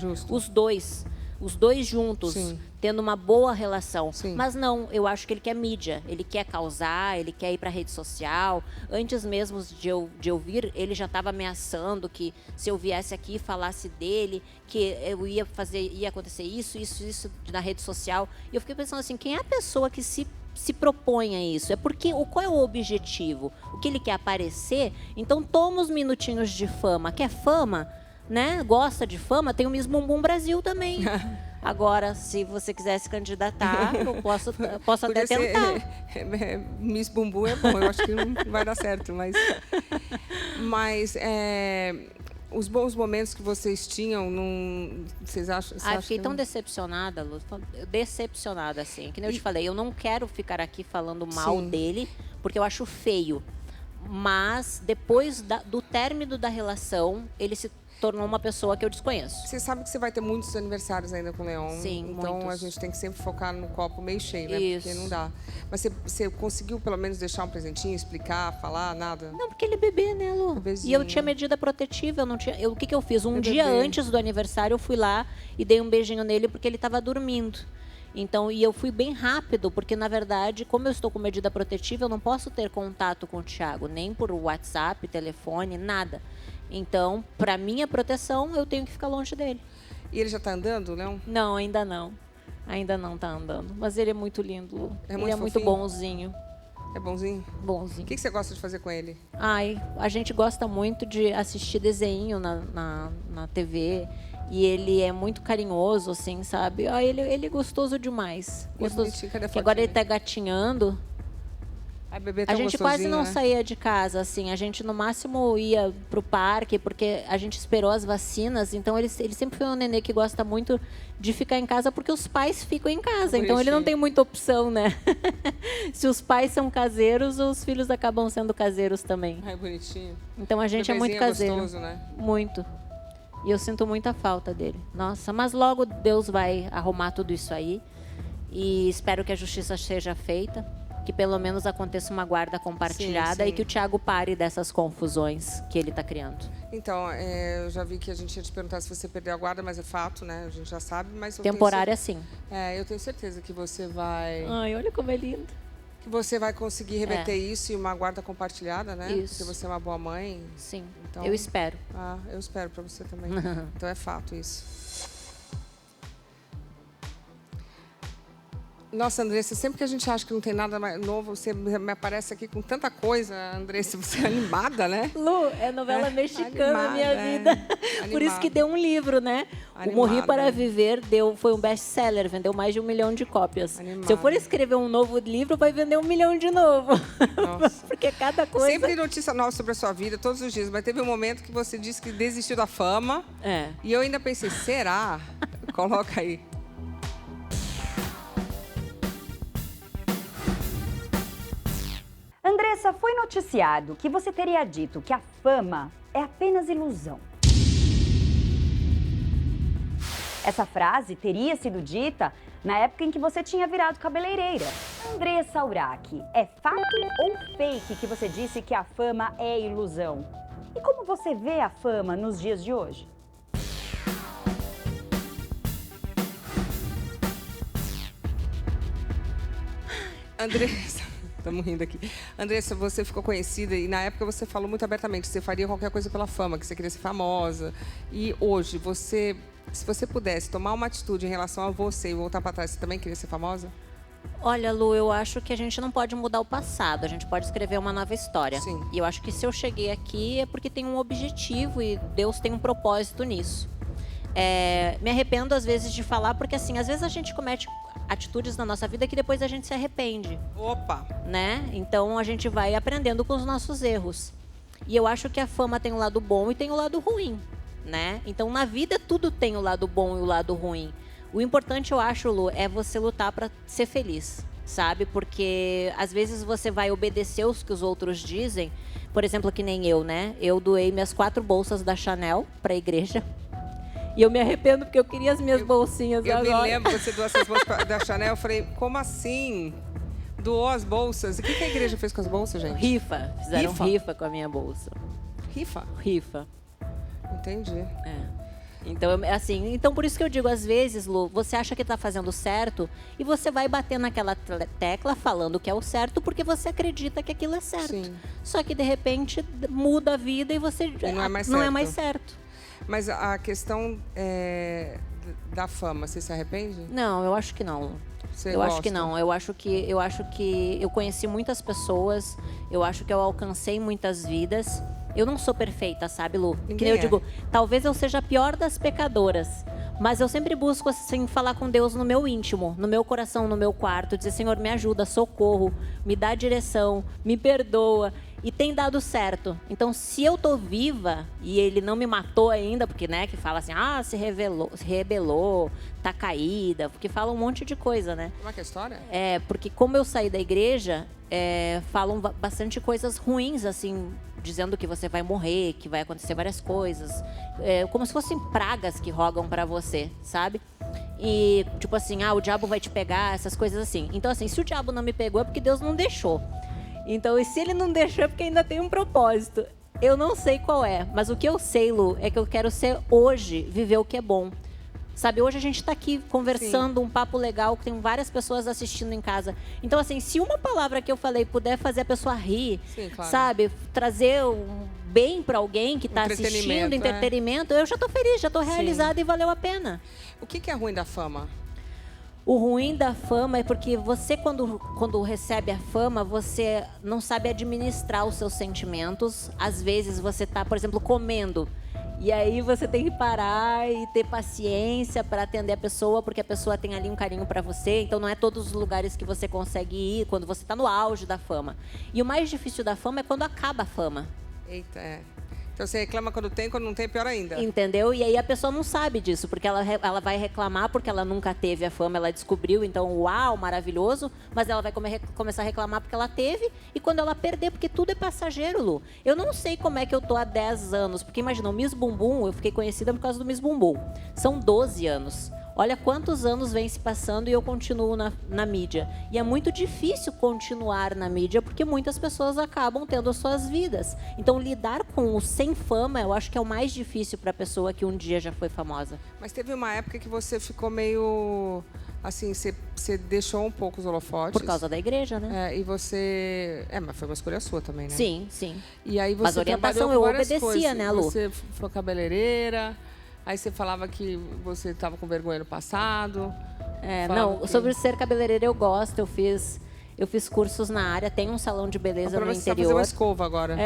[SPEAKER 5] Os dois juntos, tendo uma boa relação. Mas não, eu acho que ele quer mídia, ele quer causar, ele quer ir para a rede social. Antes mesmo de eu vir, ele já estava ameaçando que se eu viesse aqui e falasse dele, que eu ia acontecer isso na rede social. E eu fiquei pensando assim, quem é a pessoa que se propõe a isso? Qual é o objetivo? O que ele quer aparecer? Então toma os minutinhos de fama. Quer fama? Né? Gosta de fama, tem o Miss Bumbum Brasil também. Agora, se você quiser se candidatar, eu posso até tentar.
[SPEAKER 1] Miss Bumbum é bom, eu acho que não vai dar certo, mas os bons momentos que vocês tinham, vocês acham?
[SPEAKER 5] Fiquei tão decepcionada, Lu, decepcionada, assim, que nem eu te falei, eu não quero ficar aqui falando mal dele, porque eu acho feio. Mas depois do término da relação, ele se tornou uma pessoa que eu desconheço.
[SPEAKER 1] Você sabe que você vai ter muitos aniversários ainda com o Leon.
[SPEAKER 5] Sim,
[SPEAKER 1] então
[SPEAKER 5] muitos.
[SPEAKER 1] A gente tem que sempre focar no copo meio cheio, né?
[SPEAKER 5] Isso.
[SPEAKER 1] Porque não dá. Mas você conseguiu pelo menos deixar um presentinho, explicar, falar, nada?
[SPEAKER 5] Não, porque ele é bebê, né, Lu?
[SPEAKER 1] Bebezinho.
[SPEAKER 5] E eu tinha medida protetiva, o que eu fiz? Um dia antes do aniversário, eu fui lá e dei um beijinho nele porque ele estava dormindo. Então, e eu fui bem rápido, porque, na verdade, como eu estou com medida protetiva, eu não posso ter contato com o Thiago, nem por WhatsApp, telefone, nada. Então, para minha proteção, eu tenho que ficar longe dele.
[SPEAKER 1] E ele já está andando, Leon?
[SPEAKER 5] Não, ainda não. Ainda não está andando. Mas ele é muito lindo, Lu. Ele é muito bonzinho.
[SPEAKER 1] É bonzinho?
[SPEAKER 5] Bonzinho.
[SPEAKER 1] O que você gosta de fazer com ele?
[SPEAKER 5] A gente gosta muito de assistir desenho na TV. E ele é muito carinhoso, assim, sabe? Ele é gostoso demais. Gostoso. Que agora ele tá gatinhando. A gente quase não saía de casa, assim. A gente, no máximo, ia pro parque, porque a gente esperou as vacinas. Então, ele sempre foi um nenê que gosta muito de ficar em casa, porque os pais ficam em casa. Então, ele não tem muita opção, né? Se os pais são caseiros, os filhos acabam sendo caseiros também.
[SPEAKER 1] Ai, bonitinho.
[SPEAKER 5] Então, a gente é muito caseiro.
[SPEAKER 1] Gostoso, né?
[SPEAKER 5] Muito. E eu sinto muita falta dele. Nossa, mas logo Deus vai arrumar tudo isso aí. E espero que a justiça seja feita. Que pelo menos aconteça uma guarda compartilhada e que o Thiago pare dessas confusões que ele está criando.
[SPEAKER 1] Então, eu já vi que a gente ia te perguntar se você perdeu a guarda, mas é fato, né? A gente já sabe, mas...
[SPEAKER 5] Temporária, sim.
[SPEAKER 1] Eu tenho certeza que você vai...
[SPEAKER 5] Ai, olha como é lindo.
[SPEAKER 1] Que você vai conseguir reverter isso em uma guarda compartilhada, né?
[SPEAKER 5] Isso.
[SPEAKER 1] Porque você é uma boa mãe.
[SPEAKER 5] Sim,
[SPEAKER 1] então,
[SPEAKER 5] eu espero.
[SPEAKER 1] Eu espero para você também. Então é fato isso. Nossa, Andressa, sempre que a gente acha que não tem nada mais novo, você me aparece aqui com tanta coisa, Andressa, você é animada, né?
[SPEAKER 5] Lu, é novela mexicana,
[SPEAKER 1] animada,
[SPEAKER 5] minha vida. Por isso que deu um livro, né? O Morri para Viver foi um best-seller, vendeu mais de 1 milhão de cópias.
[SPEAKER 1] Animada.
[SPEAKER 5] Se eu for escrever um novo livro, vai vender 1 milhão de novo.
[SPEAKER 1] Nossa.
[SPEAKER 5] Porque cada coisa...
[SPEAKER 1] Sempre notícia nova sobre a sua vida, todos os dias, mas teve um momento que você disse que desistiu da fama. E eu ainda pensei, será? Coloca aí.
[SPEAKER 11] Andressa, foi noticiado que você teria dito que a fama é apenas ilusão. Essa frase teria sido dita na época em que você tinha virado cabeleireira. Andressa Urach, é fato ou fake que você disse que a fama é ilusão? E como você vê a fama nos dias de hoje?
[SPEAKER 1] Andressa, estamos rindo aqui. Andressa, você ficou conhecida e na época você falou muito abertamente que você faria qualquer coisa pela fama, que você queria ser famosa. E hoje, se você pudesse tomar uma atitude em relação a você e voltar para trás, você também queria ser famosa?
[SPEAKER 5] Olha, Lu, eu acho que a gente não pode mudar o passado, a gente pode escrever uma nova história.
[SPEAKER 1] Sim.
[SPEAKER 5] E eu acho que se eu cheguei aqui é porque tem um objetivo e Deus tem um propósito nisso. Me arrependo às vezes de falar, porque assim, às vezes a gente comete atitudes na nossa vida que depois a gente se arrepende.
[SPEAKER 1] Opa!
[SPEAKER 5] Né? Então a gente vai aprendendo com os nossos erros. E eu acho que a fama tem o lado bom e tem o lado ruim, né? Então na vida tudo tem o lado bom e o lado ruim. O importante, eu acho, Lu, é você lutar para ser feliz, sabe? Porque às vezes você vai obedecer os que os outros dizem. Por exemplo, que nem eu, né? Eu doei minhas 4 bolsas da Chanel para a igreja. E eu me arrependo porque eu queria as minhas bolsinhas agora.
[SPEAKER 1] Eu me lembro que você doou essas bolsas da Chanel. Eu falei, como assim? Doou as bolsas? E o que a igreja fez com as bolsas, gente?
[SPEAKER 5] Rifa. Fizeram rifa com a minha bolsa.
[SPEAKER 1] Rifa?
[SPEAKER 5] Rifa.
[SPEAKER 1] Entendi.
[SPEAKER 5] Então, assim, então por isso que eu digo, às vezes, Lu, você acha que está fazendo certo e você vai bater naquela tecla falando que é o certo porque você acredita que aquilo é certo.
[SPEAKER 1] Sim.
[SPEAKER 5] Só que, de repente, muda a vida e você não é mais certo.
[SPEAKER 1] Mas a questão da fama, você se arrepende?
[SPEAKER 5] Não, eu acho que não.
[SPEAKER 1] Você
[SPEAKER 5] eu
[SPEAKER 1] gosta?
[SPEAKER 5] acho que não. Eu acho que eu conheci muitas pessoas, eu acho que eu alcancei muitas vidas. Eu não sou perfeita, sabe, Lu? Que eu digo, talvez eu seja a pior das pecadoras, mas eu sempre busco, assim, falar com Deus no meu íntimo, no meu coração, no meu quarto, dizer, Senhor, me ajuda, socorro, me dá direção, me perdoa. E tem dado certo. Então, se eu tô viva e ele não me matou ainda, porque, né, que fala assim, se rebelou, tá caída, porque fala um monte de coisa, né?
[SPEAKER 1] Como é que é a história?
[SPEAKER 5] Porque como eu saí da igreja, falam bastante coisas ruins, assim, dizendo que você vai morrer, que vai acontecer várias coisas. Como se fossem pragas que rogam pra você, sabe? E, tipo assim, o diabo vai te pegar, essas coisas assim. Então, assim, se o diabo não me pegou é porque Deus não deixou. Então, e se ele não deixou é porque ainda tem um propósito. Eu não sei qual é, mas o que eu sei, Lu, é que eu quero ser hoje, viver o que é bom. Sabe, hoje a gente está aqui conversando, um papo legal, que tem várias pessoas assistindo em casa. Então, assim, se uma palavra que eu falei puder fazer a pessoa rir, claro, sabe, trazer um bem para alguém que está assistindo, entretenimento, eu já estou feliz, já estou realizada e valeu a pena.
[SPEAKER 1] O que é ruim da fama?
[SPEAKER 5] O ruim da fama é porque você, quando recebe a fama, você não sabe administrar os seus sentimentos. Às vezes você está, por exemplo, comendo. E aí você tem que parar e ter paciência para atender a pessoa, porque a pessoa tem ali um carinho para você. Então não é todos os lugares que você consegue ir quando você está no auge da fama. E o mais difícil da fama é quando acaba a fama.
[SPEAKER 1] Eita, Então você reclama quando não tem, pior ainda.
[SPEAKER 5] Entendeu? E aí a pessoa não sabe disso, porque ela vai reclamar porque ela nunca teve a fama, ela descobriu, então, uau, maravilhoso, mas ela vai começar a reclamar porque ela teve, e quando ela perder, porque tudo é passageiro, Lu. Eu não sei como é que eu tô há 10 anos, porque imagina, o Miss Bumbum, eu fiquei conhecida por causa do Miss Bumbum. São 12 anos. Olha quantos anos vem se passando e eu continuo na mídia. E é muito difícil continuar na mídia porque muitas pessoas acabam tendo as suas vidas. Então, lidar com o sem fama, eu acho que é o mais difícil para a pessoa que um dia já foi famosa.
[SPEAKER 1] Mas teve uma época que você ficou meio... Assim, você deixou um pouco os holofotes.
[SPEAKER 5] Por causa da igreja, né?
[SPEAKER 1] E você... mas foi uma escolha sua também, né?
[SPEAKER 5] Sim, sim.
[SPEAKER 1] E aí você
[SPEAKER 5] Mas orientação eu obedecia, né, Lu?
[SPEAKER 1] Você foi cabeleireira, aí você falava que você estava com vergonha no passado.
[SPEAKER 5] Sobre ser cabeleireira eu gosto, eu fiz cursos na área, tem um salão de beleza no interior.
[SPEAKER 1] Você vai fazer uma escova agora.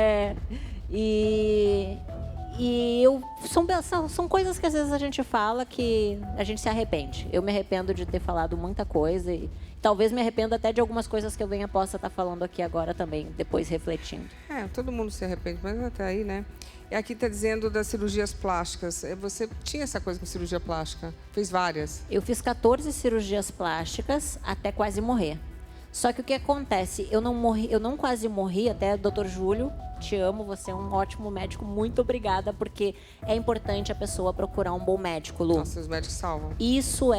[SPEAKER 5] São coisas que às vezes a gente fala que a gente se arrepende. Eu me arrependo de ter falado muita coisa e talvez me arrependa até de algumas coisas que eu possa estar falando aqui agora também, depois refletindo.
[SPEAKER 1] Todo mundo se arrepende, mas até aí, né? E aqui está dizendo das cirurgias plásticas. Você tinha essa coisa com cirurgia plástica? Fez várias?
[SPEAKER 5] Eu fiz 14 cirurgias plásticas até quase morrer. Só que o que acontece? Eu não quase morri, até Dr. Júlio, te amo, você é um ótimo médico, muito obrigada, porque é importante a pessoa procurar um bom médico, Lu.
[SPEAKER 1] Nossa, os médicos salvam.
[SPEAKER 5] Isso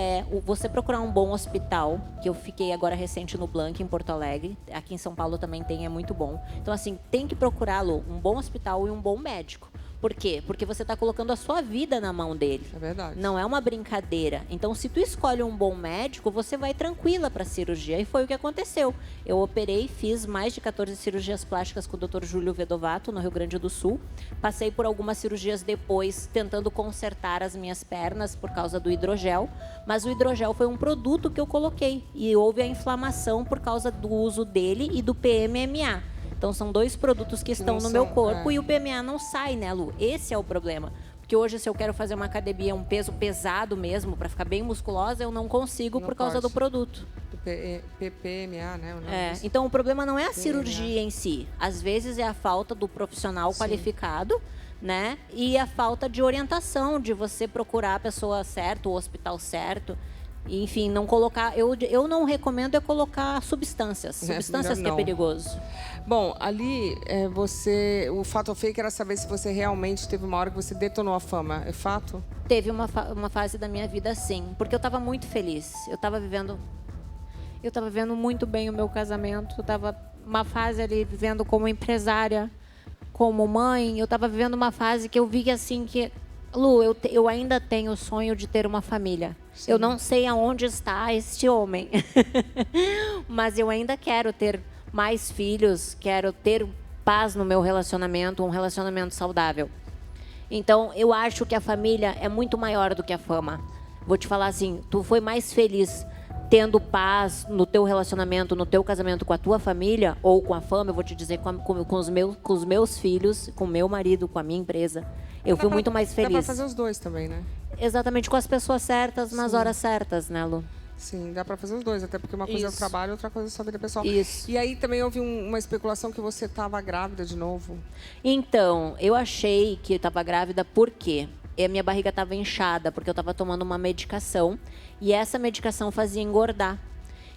[SPEAKER 5] você procurar um bom hospital, que eu fiquei agora recente no Blanc, em Porto Alegre, aqui em São Paulo também tem, é muito bom. Então, assim, tem que procurar, Lu, um bom hospital e um bom médico. Por quê? Porque você está colocando a sua vida na mão dele.
[SPEAKER 1] É verdade.
[SPEAKER 5] Não é uma brincadeira. Então, se tu escolhe um bom médico, você vai tranquila para a cirurgia. E foi o que aconteceu. Eu operei, fiz mais de 14 cirurgias plásticas com o Dr. Júlio Vedovato, no Rio Grande do Sul. Passei por algumas cirurgias depois, tentando consertar as minhas pernas por causa do hidrogel. Mas o hidrogel foi um produto que eu coloquei. E houve a inflamação por causa do uso dele e do PMMA. Então, são 2 produtos que estão no meu corpo e o PMA não sai, né, Lu? Esse é o problema. Porque hoje, se eu quero fazer uma academia, um peso pesado mesmo, para ficar bem musculosa, eu não consigo por causa do produto.
[SPEAKER 1] Do PMA, né?
[SPEAKER 5] Então, o problema não é a cirurgia em si. Às vezes, é a falta do profissional qualificado, né? E a falta de orientação, de você procurar a pessoa certa, o hospital certo. Enfim, não colocar... Eu não recomendo colocar substâncias. Substâncias que é perigoso.
[SPEAKER 1] Bom, ali, o fato ou fake era saber se você realmente teve uma hora que você detonou a fama. É fato?
[SPEAKER 5] Teve uma fase da minha vida, sim. Porque eu estava muito feliz. Eu estava vivendo muito bem o meu casamento. Eu estava uma fase ali vivendo como empresária, como mãe. Eu estava vivendo uma fase que eu vi assim que... Lu, eu ainda tenho o sonho de ter uma família. Sim. Eu não sei aonde está este homem. Mas eu ainda quero ter mais filhos, quero ter paz no meu relacionamento, um relacionamento saudável. Então, eu acho que a família é muito maior do que a fama. Vou te falar assim, tu foi mais feliz tendo paz no teu relacionamento, no teu casamento com a tua família ou com a fama, eu vou te dizer, com os meus filhos, com o meu marido, com a minha empresa. Eu fui muito mais feliz.
[SPEAKER 1] Dá pra fazer os dois também, né?
[SPEAKER 5] Exatamente, com as pessoas certas, nas horas certas, né, Lu?
[SPEAKER 1] Sim, dá pra fazer os dois, até porque uma coisa é o trabalho, outra coisa é a sua vida pessoal.
[SPEAKER 5] Isso.
[SPEAKER 1] E aí também houve uma especulação que você estava grávida de novo.
[SPEAKER 5] Então, eu achei que eu estava grávida por quê? A minha barriga estava inchada, porque eu estava tomando uma medicação, e essa medicação fazia engordar.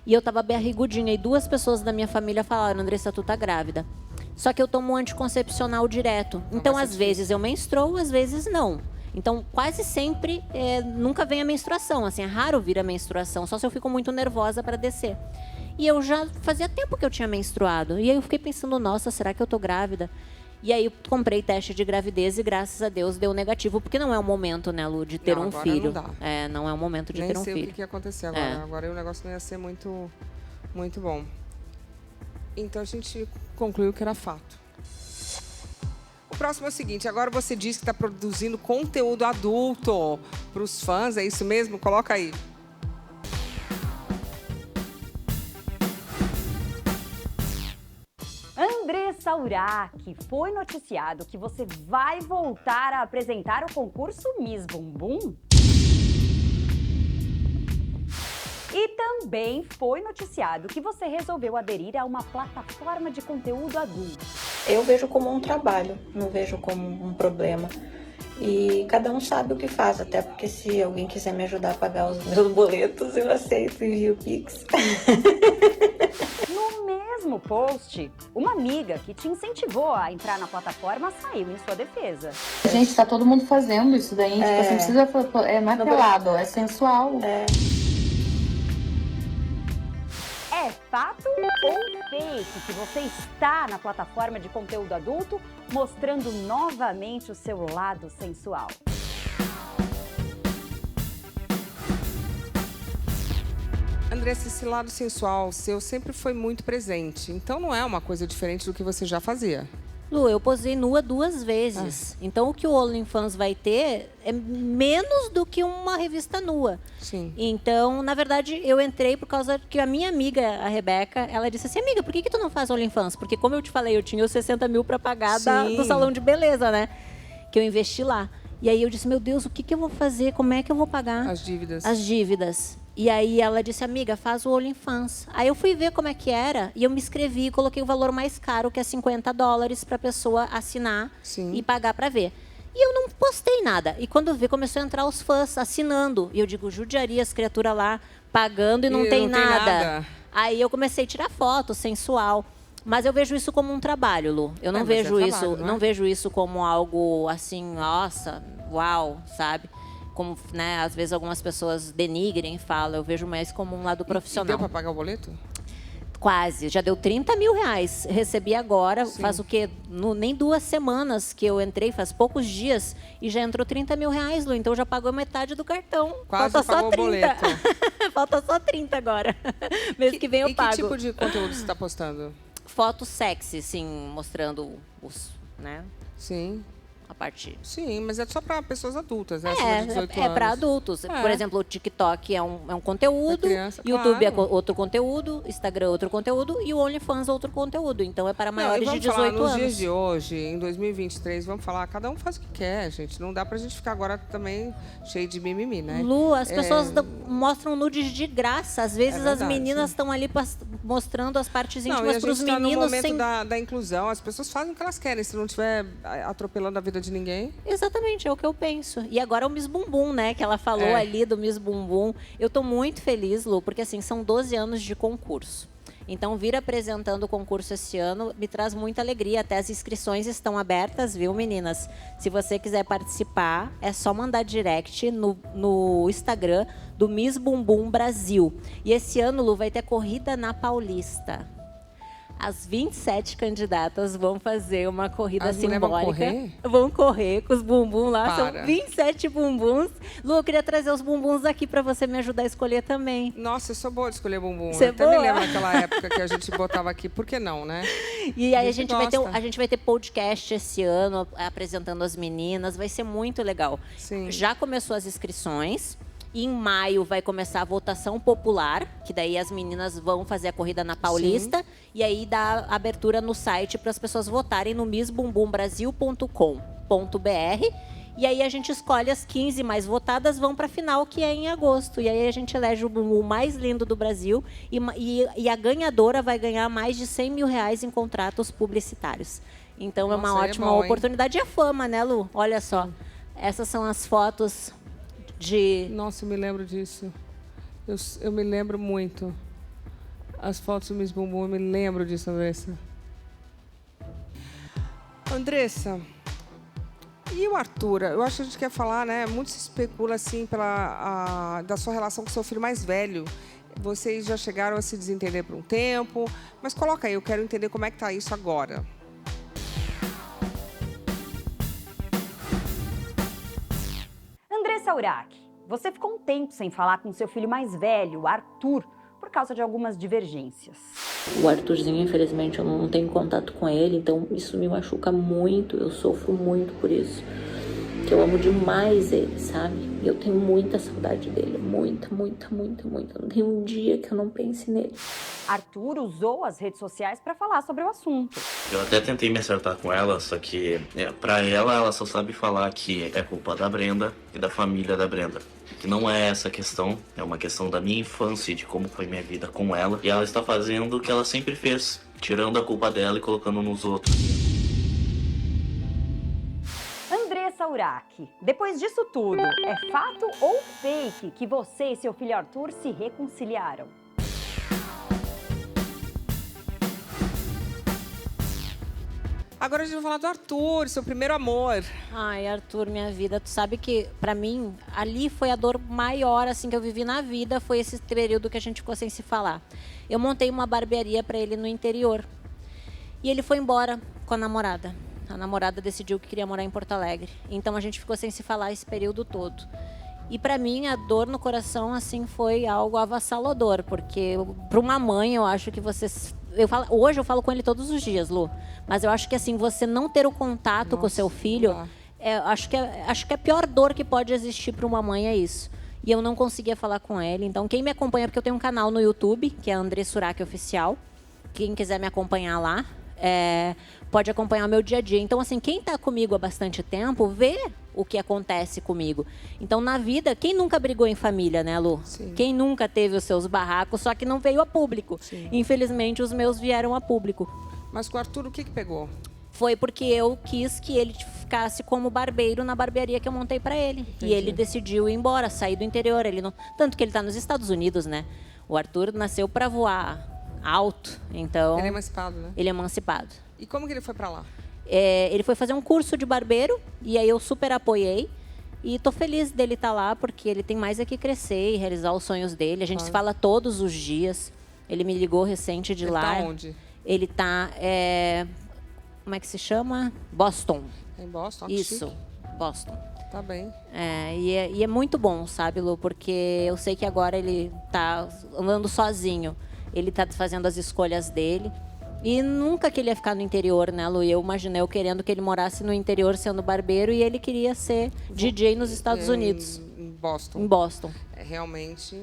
[SPEAKER 5] E eu estava barrigudinha, e 2 pessoas da minha família falaram, Andressa, tu tá grávida. Só que eu tomo um anticoncepcional direto. Então, às vezes eu menstruo, às vezes não. Então, quase sempre, nunca vem a menstruação. Assim, é raro vir a menstruação, só se eu fico muito nervosa para descer. E eu já fazia tempo que eu tinha menstruado. E aí eu fiquei pensando, nossa, será que eu tô grávida? E aí eu comprei teste de gravidez e, graças a Deus, deu negativo. Porque não é o momento, né, Lu, de ter um filho.
[SPEAKER 1] Não dá.
[SPEAKER 5] Não é o momento de ter um filho.
[SPEAKER 1] Nem sei o que ia acontecer agora. Agora o negócio não ia ser muito, muito bom. Então, a gente concluiu que era fato. O próximo é o seguinte, agora você diz que está produzindo conteúdo adulto para os fãs, é isso mesmo? Coloca aí.
[SPEAKER 11] Andressa Urach, foi noticiado que você vai voltar a apresentar o concurso Miss Bumbum? E também foi noticiado que você resolveu aderir a uma plataforma de conteúdo adulto.
[SPEAKER 3] Eu vejo como um trabalho, não vejo como um problema. E cada um sabe o que faz, até porque se alguém quiser me ajudar a pagar os meus boletos, eu aceito e envio o Pix.
[SPEAKER 11] No mês mesmo post, uma amiga que te incentivou a entrar na plataforma saiu em sua defesa.
[SPEAKER 3] Gente, tá todo mundo fazendo isso daí. Tipo, assim, precisa, não é pelado, é sensual.
[SPEAKER 11] É fato ou fake que você está na plataforma de conteúdo adulto mostrando novamente o seu lado sensual?
[SPEAKER 1] Andressa, esse lado sensual seu sempre foi muito presente. Então não é uma coisa diferente do que você já fazia.
[SPEAKER 5] Lu, eu posei nua 2 vezes. Então o que o OnlyFans vai ter é menos do que uma revista nua.
[SPEAKER 1] Sim.
[SPEAKER 5] Então, na verdade, eu entrei por causa que a minha amiga, a Rebeca, ela disse assim, amiga, por que tu não faz OnlyFans? Porque como eu te falei, eu tinha os 60 mil pra pagar do salão de beleza, né? Que eu investi lá. E aí eu disse, meu Deus, o que eu vou fazer? Como é que eu vou pagar?
[SPEAKER 1] As dívidas.
[SPEAKER 5] As dívidas. E aí ela disse, amiga, faz o OnlyFans. Aí eu fui ver como é que era e eu me inscrevi e coloquei o valor mais caro, que é $50 para a pessoa assinar e pagar para ver. E eu não postei nada. E quando vi, começou a entrar os fãs assinando. E eu digo, judiaria as criaturas lá pagando e não tem nada. Aí eu comecei a tirar foto sensual. Mas eu vejo isso como um trabalho, Lu. Eu não vejo isso, não vejo isso como algo assim, nossa, uau, sabe? Como, né, às vezes algumas pessoas denigrem e falam, eu vejo mais como um lado profissional.
[SPEAKER 1] E deu para pagar o boleto?
[SPEAKER 5] Quase, já deu R$30 mil. Recebi agora, faz o quê? Nem 2 semanas que eu entrei, faz poucos dias, e já entrou R$30 mil, Lu. Então já pagou metade do cartão.
[SPEAKER 1] Quase
[SPEAKER 5] falta
[SPEAKER 1] pagou
[SPEAKER 5] só 30.
[SPEAKER 1] O boleto.
[SPEAKER 5] Falta só 30 agora. Mês que vem eu pago.
[SPEAKER 1] E que tipo de conteúdo você está postando?
[SPEAKER 5] Fotos sexy, assim, mostrando os, né?
[SPEAKER 1] Sim.
[SPEAKER 5] A parte...
[SPEAKER 1] Sim, mas é só para pessoas adultas, né? Acima de 18
[SPEAKER 5] é para adultos. Por exemplo, o TikTok é um conteúdo,
[SPEAKER 1] criança,
[SPEAKER 5] YouTube é outro conteúdo, Instagram é outro conteúdo e o OnlyFans é outro conteúdo. Então é para maiores de 18 anos.
[SPEAKER 1] Nos dias de hoje, em 2023, vamos falar, cada um faz o que quer, gente. Não dá pra gente ficar agora também cheio de mimimi, né?
[SPEAKER 5] Lu, as pessoas mostram nudes de graça. Às vezes as meninas estão ali mostrando as partes íntimas para os meninos.
[SPEAKER 1] No momento da inclusão, as pessoas fazem o que elas querem, se não estiver atropelando a vida de ninguém.
[SPEAKER 5] Exatamente, é o que eu penso. E agora o Miss Bumbum, né? Que ela falou ali do Miss Bumbum. Eu tô muito feliz, Lu, porque assim, são 12 anos de concurso. Então, vir apresentando o concurso esse ano me traz muita alegria. Até as inscrições estão abertas, viu, meninas? Se você quiser participar, é só mandar direct no Instagram do Miss Bumbum Brasil. E esse ano, Lu, vai ter corrida na Paulista. As 27 candidatas vão fazer uma corrida simbólica. Vão correr com os bumbum lá. São 27 bumbuns. Lu, eu queria trazer os bumbuns aqui para você me ajudar a escolher também.
[SPEAKER 1] Nossa, eu sou boa de escolher bumbum.
[SPEAKER 5] Você
[SPEAKER 1] eu até me lembro daquela época que a gente botava aqui. Por que não, né?
[SPEAKER 5] E aí a gente vai ter podcast esse ano, apresentando as meninas. Vai ser muito legal.
[SPEAKER 1] Sim.
[SPEAKER 5] Já começou as inscrições. Em maio vai começar a votação popular, que daí as meninas vão fazer a corrida na Paulista. Sim. E aí dá abertura no site para as pessoas votarem no missbumbumbrasil.com.br. E aí a gente escolhe as 15 mais votadas, vão para a final, que é em agosto. E aí a gente elege o bumbum mais lindo do Brasil. E a ganhadora vai ganhar mais de R$100 mil em contratos publicitários. Então é uma ótima oportunidade. E a fama, né, Lu? Olha só. Essas são as fotos...
[SPEAKER 1] Nossa, eu me lembro disso. Eu me lembro muito. As fotos do Miss Bumbum, eu me lembro disso, Andressa. Andressa, e o Arthur? Eu acho que a gente quer falar, né? Muito se especula, assim, da sua relação com seu filho mais velho. Vocês já chegaram a se desentender por um tempo. Mas coloca aí, eu quero entender como é que tá isso agora.
[SPEAKER 11] Andressa Urach, você ficou um tempo sem falar com seu filho mais velho, o Arthur, por causa de algumas divergências.
[SPEAKER 3] O Arthurzinho, infelizmente, eu não tenho contato com ele, então isso me machuca muito, eu sofro muito por isso. Que eu amo demais ele, sabe? E eu tenho muita saudade dele, muita. Não tem um dia que eu não pense nele.
[SPEAKER 11] Arthur usou as redes sociais para falar sobre o assunto.
[SPEAKER 12] Eu até tentei me acertar com ela, só que pra ela só sabe falar que é culpa da Brenda e da família da Brenda. Que não é essa questão, é uma questão da minha infância e de como foi minha vida com ela. E ela está fazendo o que ela sempre fez, tirando a culpa dela e colocando nos outros.
[SPEAKER 11] Andressa Urach, depois disso tudo, é fato ou fake que você e seu filho Arthur se reconciliaram?
[SPEAKER 1] Agora a gente vai falar do Arthur, seu primeiro amor.
[SPEAKER 5] Ai, Arthur, minha vida, tu sabe que, pra mim, ali foi a dor maior, assim, que eu vivi na vida, foi esse período que a gente ficou sem se falar. Eu montei uma barbearia pra ele no interior. E ele foi embora com a namorada. A namorada decidiu que queria morar em Porto Alegre. Então a gente ficou sem se falar esse período todo. E pra mim, a dor no coração, assim, foi algo avassalador, porque pra uma mãe, eu acho que vocês... Hoje eu falo com ele todos os dias, Lu. Mas eu acho que assim, você não ter o contato com o seu filho, acho que a pior dor que pode existir para uma mãe é isso. E eu não conseguia falar com ele. Então, quem me acompanha, porque eu tenho um canal no YouTube, que é André Surak Oficial. Quem quiser me acompanhar lá, pode acompanhar o meu dia a dia. Então, assim, quem está comigo há bastante tempo, vê o que acontece comigo. Então, na vida, quem nunca brigou em família, né, Lu?
[SPEAKER 1] Sim.
[SPEAKER 5] Quem nunca teve os seus barracos, só que não veio a público.
[SPEAKER 1] Sim.
[SPEAKER 5] Infelizmente, os meus vieram a público.
[SPEAKER 1] Mas com o Arthur, o que pegou?
[SPEAKER 5] Foi porque eu quis que ele ficasse como barbeiro na barbearia que eu montei para ele.
[SPEAKER 1] Entendi.
[SPEAKER 5] E ele decidiu ir embora, sair do interior. Ele não... Tanto que ele está nos Estados Unidos, né? O Arthur nasceu para voar alto, então...
[SPEAKER 1] Ele é emancipado, né?
[SPEAKER 5] Ele é emancipado.
[SPEAKER 1] E como que ele foi para lá?
[SPEAKER 5] Ele foi fazer um curso de barbeiro e aí eu super apoiei. E tô feliz dele estar lá porque ele tem mais é que crescer e realizar os sonhos dele. A gente se fala todos os dias. Ele me ligou recente de lá.
[SPEAKER 1] Ele tá onde?
[SPEAKER 5] Ele tá... como é que se chama? Boston.
[SPEAKER 1] Em Boston?
[SPEAKER 5] Isso,
[SPEAKER 1] Chique.
[SPEAKER 5] Boston.
[SPEAKER 1] Tá bem.
[SPEAKER 5] E é muito bom, sabe, Lu? Porque eu sei que agora ele tá andando sozinho. Ele tá fazendo as escolhas dele. E nunca que ele ia ficar no interior, né, Lu? Eu imaginei eu querendo que ele morasse no interior sendo barbeiro e ele queria ser DJ nos Estados Unidos.
[SPEAKER 1] Em Boston.
[SPEAKER 5] Em Boston.
[SPEAKER 1] Realmente...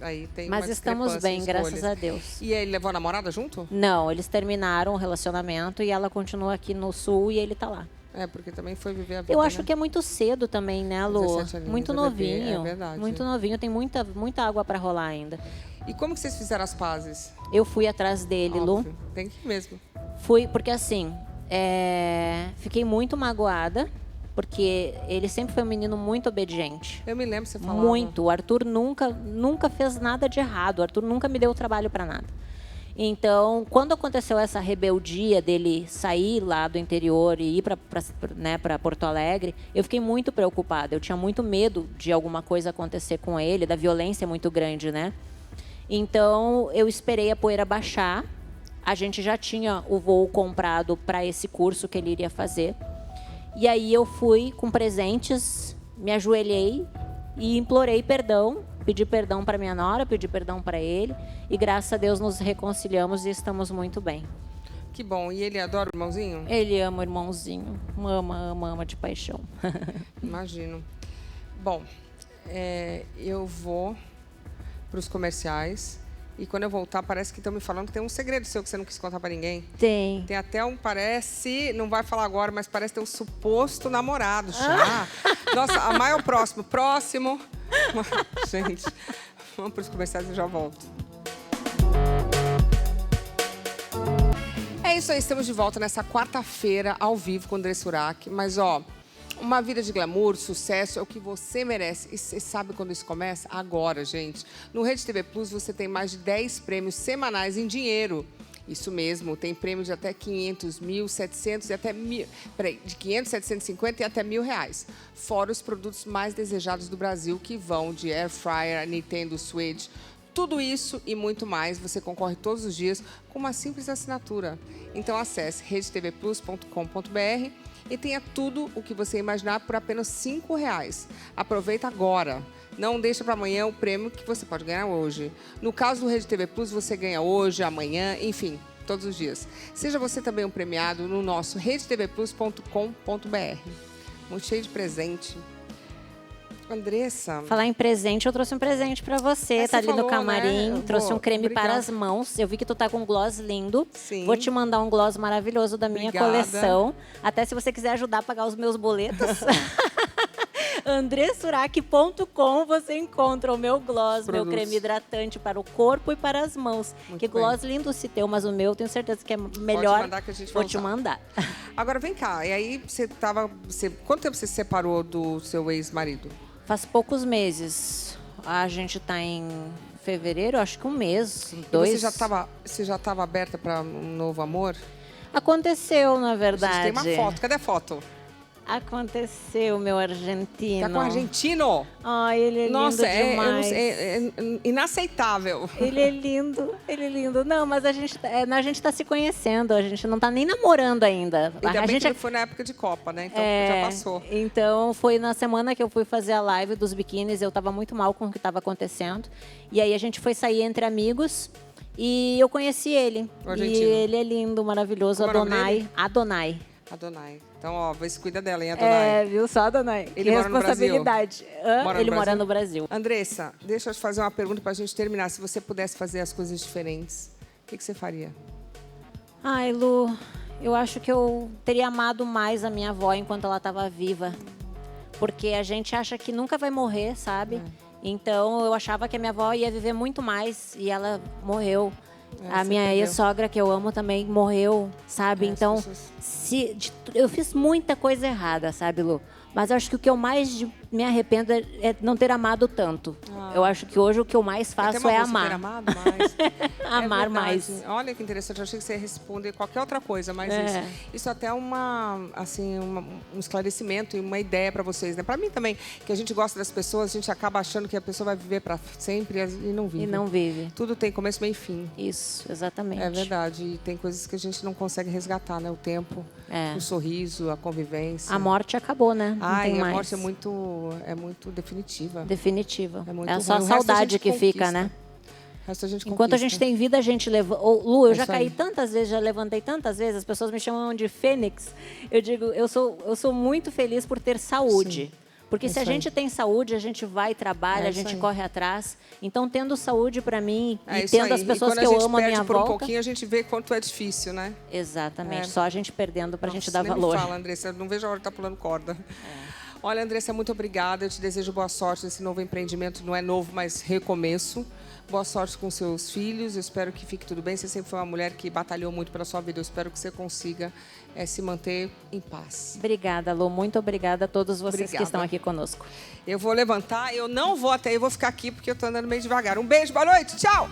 [SPEAKER 1] Aí tem
[SPEAKER 5] Mas
[SPEAKER 1] uma
[SPEAKER 5] estamos bem,
[SPEAKER 1] escolhas.
[SPEAKER 5] graças a Deus.
[SPEAKER 1] E ele levou a namorada junto?
[SPEAKER 5] Não, eles terminaram o relacionamento e ela continua aqui no sul e ele tá lá.
[SPEAKER 1] Porque também foi viver a vida.
[SPEAKER 5] Eu acho
[SPEAKER 1] né?
[SPEAKER 5] que é muito cedo também, né, Lu?
[SPEAKER 1] 17 aninhos,
[SPEAKER 5] Muito
[SPEAKER 1] é
[SPEAKER 5] novinho.
[SPEAKER 1] bebê, é verdade.
[SPEAKER 5] Muito novinho, tem muita água para rolar ainda.
[SPEAKER 1] E como que vocês fizeram as pazes?
[SPEAKER 5] Eu fui atrás dele,
[SPEAKER 1] Óbvio.
[SPEAKER 5] Lu.
[SPEAKER 1] Tem que ir mesmo.
[SPEAKER 5] Fui, porque assim, fiquei muito magoada, porque ele sempre foi um menino muito obediente.
[SPEAKER 1] Eu me lembro, você falava.
[SPEAKER 5] Muito. O Arthur nunca fez nada de errado. O Arthur nunca me deu trabalho para nada. Então, quando aconteceu essa rebeldia dele sair lá do interior e ir para Porto Alegre, eu fiquei muito preocupada. Eu tinha muito medo de alguma coisa acontecer com ele, da violência muito grande, né? Então, eu esperei a poeira baixar. A gente já tinha o voo comprado para esse curso que ele iria fazer. E aí eu fui com presentes, me ajoelhei e implorei perdão. Pedi perdão para minha nora, pedi perdão para ele. E graças a Deus nos reconciliamos e estamos muito bem.
[SPEAKER 1] Que bom. E ele adora o irmãozinho?
[SPEAKER 5] Ele ama o irmãozinho. Ama de paixão.
[SPEAKER 1] Imagino. Bom, eu vou para os comerciais. E quando eu voltar, parece que estão me falando que tem um segredo seu que você não quis contar para ninguém.
[SPEAKER 5] Tem.
[SPEAKER 1] Tem até parece, não vai falar agora, mas parece ter um suposto namorado já. Nossa, amar é o próximo. Próximo. Gente, vamos para os comerciais e já volto. É isso aí, estamos de volta nessa quarta-feira, ao vivo com o André Surak. Mas, uma vida de glamour, sucesso é o que você merece. E você sabe quando isso começa? Agora, gente. No Rede TV Plus você tem mais de 10 prêmios semanais em dinheiro. Isso mesmo, tem prêmio de até 500, 1.700 e até de 500, 750 e até R$1.000. Fora os produtos mais desejados do Brasil, que vão de Air Fryer, Nintendo Switch. Tudo isso e muito mais, você concorre todos os dias com uma simples assinatura. Então acesse redetvplus.com.br e tenha tudo o que você imaginar por apenas R$5. Aproveita agora. Não deixa para amanhã o prêmio que você pode ganhar hoje. No caso do Rede TV Plus, você ganha hoje, amanhã, enfim, todos os dias. Seja você também um premiado no nosso redetvplus.com.br. Muito cheio de presente. Andressa.
[SPEAKER 5] Falar em presente, eu trouxe um presente para você. Tá ali
[SPEAKER 1] falou,
[SPEAKER 5] no camarim.
[SPEAKER 1] né?
[SPEAKER 5] Trouxe um creme
[SPEAKER 1] Obrigada.
[SPEAKER 5] para as mãos. Eu vi que tu tá com um gloss lindo.
[SPEAKER 1] Sim.
[SPEAKER 5] Vou te mandar um gloss maravilhoso da minha
[SPEAKER 1] Obrigada.
[SPEAKER 5] coleção. Até se você quiser ajudar a pagar os meus boletos. andressurak.com você encontra o meu gloss, meu creme hidratante para o corpo e para as mãos.
[SPEAKER 1] Muito
[SPEAKER 5] que
[SPEAKER 1] bem.
[SPEAKER 5] gloss lindo se teu, mas o meu tenho certeza que é melhor.
[SPEAKER 1] Pode mandar que a gente
[SPEAKER 5] Vou
[SPEAKER 1] vai
[SPEAKER 5] te
[SPEAKER 1] usar.
[SPEAKER 5] mandar.
[SPEAKER 1] Agora vem cá, e aí quanto tempo você se separou do seu ex-marido?
[SPEAKER 5] Faz poucos meses. A gente tá em fevereiro, acho que um mês,
[SPEAKER 1] E
[SPEAKER 5] 2.
[SPEAKER 1] você já estava aberta para um novo amor?
[SPEAKER 5] Aconteceu, na
[SPEAKER 1] A
[SPEAKER 5] verdade.
[SPEAKER 1] gente tem uma foto. Cadê a foto?
[SPEAKER 5] Aconteceu, meu argentino.
[SPEAKER 1] Tá com o argentino?
[SPEAKER 5] Ai, ele é
[SPEAKER 1] Nossa,
[SPEAKER 5] lindo demais.
[SPEAKER 1] É inaceitável.
[SPEAKER 5] Ele é lindo. Não, mas a gente tá se conhecendo, a gente não tá nem namorando ainda.
[SPEAKER 1] Ainda
[SPEAKER 5] A
[SPEAKER 1] bem
[SPEAKER 5] gente
[SPEAKER 1] que não foi na época de Copa, né? Então já passou.
[SPEAKER 5] Então foi na semana que eu fui fazer a live dos biquínis, eu tava muito mal com o que tava acontecendo. E aí a gente foi sair entre amigos e eu conheci ele. E ele é lindo, maravilhoso, Adonai.
[SPEAKER 1] Então, ó, vê se cuida dela, hein, Adonai?
[SPEAKER 5] Viu só, Adonai?
[SPEAKER 1] Ele
[SPEAKER 5] que
[SPEAKER 1] mora no
[SPEAKER 5] responsabilidade. Ele
[SPEAKER 1] Brasil?
[SPEAKER 5] mora no Brasil.
[SPEAKER 1] Andressa, deixa eu te fazer uma pergunta pra gente terminar. Se você pudesse fazer as coisas diferentes, o que você faria?
[SPEAKER 5] Ai, Lu, eu acho que eu teria amado mais a minha avó enquanto ela estava viva. Porque a gente acha que nunca vai morrer, sabe? Então, eu achava que a minha avó ia viver muito mais e ela morreu. A minha ex-sogra, que eu amo também, morreu, sabe? Então, eu fiz muita coisa errada, sabe, Lu? Mas eu acho que o que eu mais me arrependo é não ter amado tanto. Eu acho que hoje o que eu mais faço é amar.
[SPEAKER 1] Ter amado mais.
[SPEAKER 5] Amar mais.
[SPEAKER 1] Olha que interessante, eu achei que você ia responder qualquer outra coisa, mas isso até é um esclarecimento e uma ideia para vocês, né? Para mim também, que a gente gosta das pessoas, a gente acaba achando que a pessoa vai viver para sempre e não vive.
[SPEAKER 5] E não vive.
[SPEAKER 1] Tudo tem começo, meio e fim.
[SPEAKER 5] Isso, exatamente.
[SPEAKER 1] É verdade. E tem coisas que a gente não consegue resgatar, né? O tempo, o sorriso, a convivência.
[SPEAKER 5] A morte acabou, né?
[SPEAKER 1] Ai, a morte é muito definitiva.
[SPEAKER 5] Definitiva.
[SPEAKER 1] É muito
[SPEAKER 5] é só a
[SPEAKER 1] ruim.
[SPEAKER 5] saudade que fica, né? Enquanto a gente tem vida, a gente leva. Lu, eu já caí tantas vezes, já levantei tantas vezes, as pessoas me chamam de fênix. Eu digo, eu sou muito feliz por ter saúde. Sim. Porque se a gente tem saúde, a gente vai, trabalha, a gente corre atrás. Então, tendo saúde para mim e tendo as pessoas que eu amo à minha volta...
[SPEAKER 1] um pouquinho, a gente vê quanto é difícil, né?
[SPEAKER 5] Exatamente. Só a gente perdendo para a gente dar valor.
[SPEAKER 1] Me fala, Andressa, eu não vejo a hora de estar pulando corda. Olha, Andressa, muito obrigada. Eu te desejo boa sorte nesse novo empreendimento. Não é novo, mas recomeço. Boa sorte com seus filhos. Eu espero que fique tudo bem. Você sempre foi uma mulher que batalhou muito pela sua vida. Eu espero que você consiga se manter em paz.
[SPEAKER 5] Obrigada, Lu. Muito obrigada a todos vocês que estão aqui conosco.
[SPEAKER 1] Eu vou levantar. Eu não vou até aí. Eu vou ficar aqui porque eu estou andando meio devagar. Um beijo, boa noite. Tchau!